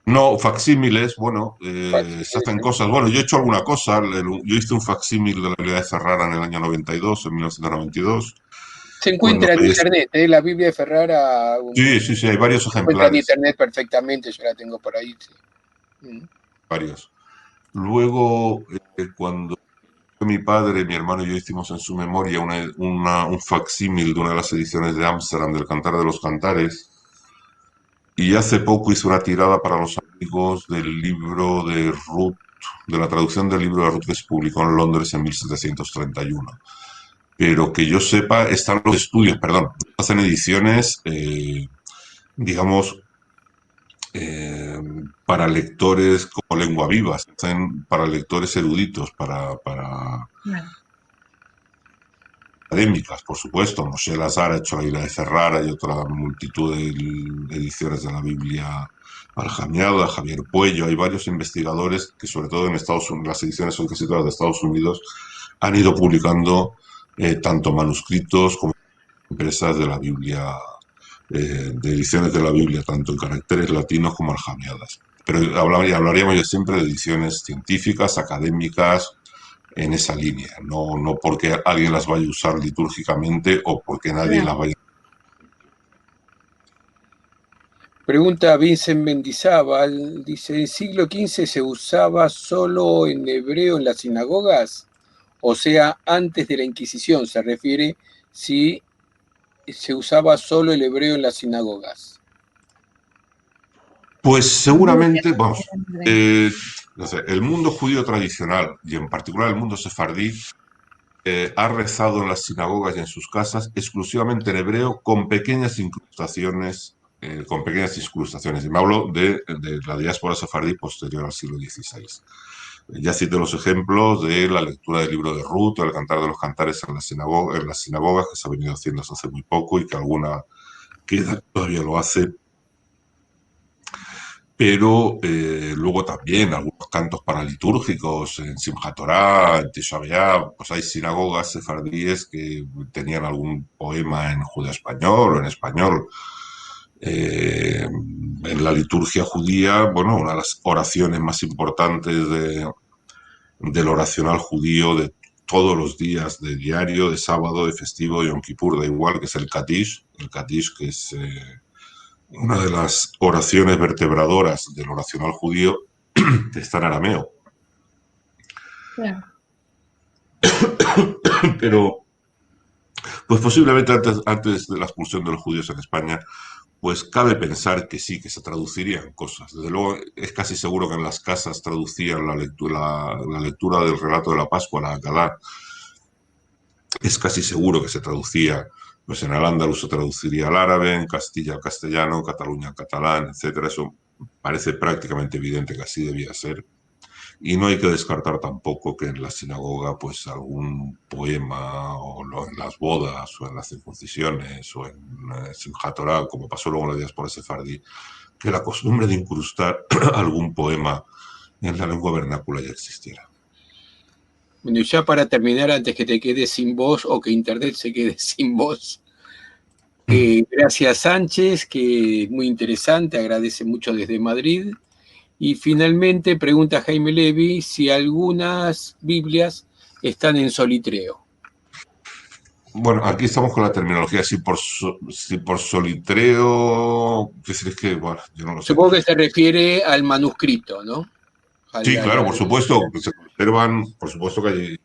No, facsímiles, bueno, se hacen cosas. Bueno, yo he hecho alguna cosa. Yo hice un facsímil de la Biblia de Ferrara en el año 92, en 1992. Se encuentra en internet, la Biblia de Ferrara. Sí, hay varios ejemplares. Se encuentra en internet perfectamente, yo la tengo por ahí. Sí. Varios. Luego, cuando mi padre, mi hermano y yo hicimos en su memoria un facsímil de una de las ediciones de Ámsterdam del Cantar de los Cantares, y hace poco hice una tirada para los amigos del libro de Ruth, de la traducción del libro de Ruth que se publicó en Londres en 1731. Pero que yo sepa, están los estudios, hacen ediciones, digamos, para lectores como lengua viva, para lectores eruditos, para académicas, por supuesto. Moshe Lazar ha hecho la Biblia de Ferrara y otra multitud de ediciones de la Biblia aljamiada, Javier Puello. Hay varios investigadores que, sobre todo en Estados Unidos, las ediciones son casi todas de Estados Unidos, han ido publicando tanto manuscritos como empresas de la Biblia, de ediciones de la Biblia, tanto en caracteres latinos como aljamiadas. Pero hablaríamos yo siempre de ediciones científicas, académicas, en esa línea, no porque alguien las vaya a usar litúrgicamente o porque nadie las vaya a... Pregunta Vincent Mendizábal, dice, ¿en siglo XV se usaba solo en hebreo en las sinagogas? O sea, antes de la Inquisición, se refiere si se usaba solo el hebreo en las sinagogas. Pues seguramente, vamos, no sé, el mundo judío tradicional, y en particular el mundo sefardí, ha rezado en las sinagogas y en sus casas exclusivamente en hebreo, con pequeñas incrustaciones. Y me hablo de la diáspora sefardí posterior al siglo XVI. Ya cité los ejemplos de la lectura del libro de Ruth, o el Cantar de los Cantares en las sinagogas, que se ha venido haciendo hasta hace muy poco y que alguna todavía lo hace. Pero luego también algunos cantos paralitúrgicos en Simchat Torah, en Tisha B'Av, pues hay sinagogas sefardíes que tenían algún poema en judeo-español o en español. En la liturgia judía, bueno, una de las oraciones más importantes del oracional judío de todos los días, de diario, de sábado, de festivo, de Yom Kippur, da igual, que es el Kadish que es... una de las oraciones vertebradoras del oracional judío está en arameo. Claro. Pero, pues posiblemente antes de la expulsión de los judíos en España, pues cabe pensar que sí, que se traducirían cosas. Desde luego, es casi seguro que en las casas traducían la lectura del relato de la Pascua, la Haggadá. Es casi seguro que se traducía, pues en Al-Ándalus se traduciría al árabe, en Castilla al castellano, Cataluña al catalán, etcétera. Eso parece prácticamente evidente que así debía ser. Y no hay que descartar tampoco que en la sinagoga, pues algún poema, en las bodas, o en las circuncisiones, o en Simchat Torah, como pasó luego en la diáspora sefardí, que la costumbre de incrustar algún poema en la lengua vernácula ya existiera. Bueno, y ya para terminar, antes que te quedes sin voz o que Internet se quede sin voz, gracias Sánchez, que es muy interesante, agradece mucho desde Madrid. Y finalmente pregunta Jaime Levy si algunas Biblias están en solitreo. Bueno, aquí estamos con la terminología, si por solitreo, es que, bueno, yo no lo sé. Supongo que se refiere al manuscrito, ¿no? Sí, claro, por supuesto, que se conservan, por supuesto que hay,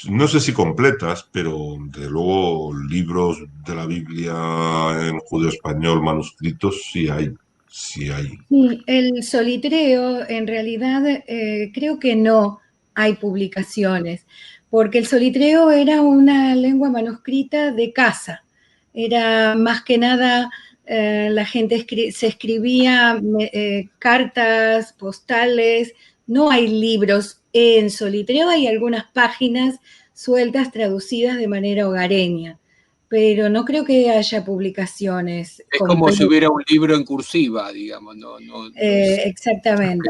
no sé si completas, pero desde luego libros de la Biblia en judeo español manuscritos sí hay. Sí, el solitreo, en realidad, creo que no hay publicaciones, porque el solitreo era una lengua manuscrita de casa. Era más que nada, la gente se escribía cartas, postales, no hay libros en solitreo, hay algunas páginas sueltas traducidas de manera hogareña, pero no creo que haya publicaciones. Es como si hubiera un libro en cursiva, digamos. Exactamente.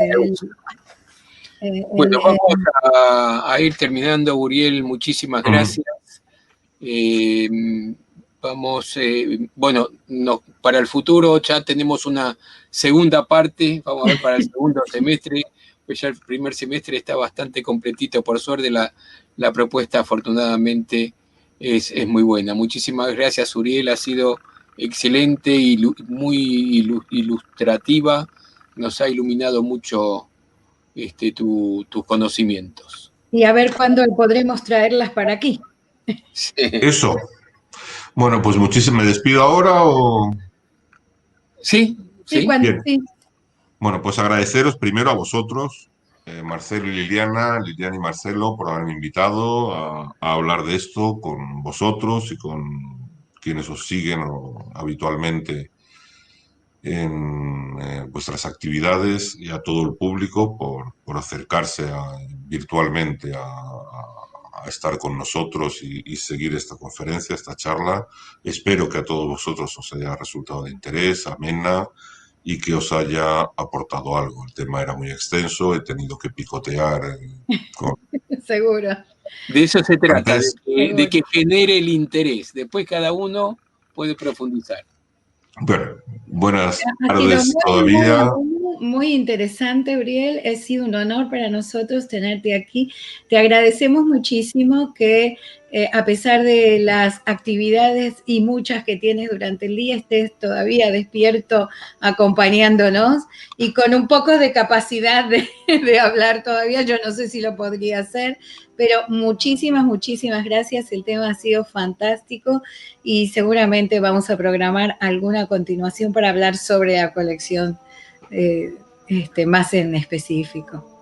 Bueno, vamos a ir terminando, Uriel, muchísimas gracias. Bueno, para el futuro ya tenemos una segunda parte, vamos a ver para el segundo semestre, pues ya el primer semestre está bastante completito, por suerte la propuesta afortunadamente es muy buena. Muchísimas gracias, Uriel, ha sido excelente y muy ilustrativa, nos ha iluminado mucho tus conocimientos. Y a ver cuándo podremos traerlas para aquí. Sí. Eso. Bueno, pues muchísimo. ¿Me despido ahora o...? Sí. Bien. Sí. Bueno, pues agradeceros primero a vosotros, Marcelo y Liliana y Marcelo, por haberme invitado a hablar de esto con vosotros y con quienes os siguen habitualmente en vuestras actividades, y a todo el público por acercarse virtualmente a estar con nosotros y seguir esta conferencia, esta charla. Espero que a todos vosotros os haya resultado de interés, amena, y que os haya aportado algo. El tema era muy extenso, he tenido que picotear. Seguro. De eso se trata, de que genere el interés. Después cada uno puede profundizar. Bueno, buenas tardes todavía. Muy interesante, Uriel. Ha sido un honor para nosotros tenerte aquí. Te agradecemos muchísimo que a pesar de las actividades y muchas que tienes durante el día, estés todavía despierto acompañándonos y con un poco de capacidad de hablar todavía. Yo no sé si lo podría hacer, pero muchísimas gracias. El tema ha sido fantástico y seguramente vamos a programar alguna continuación para hablar sobre la colección más en específico.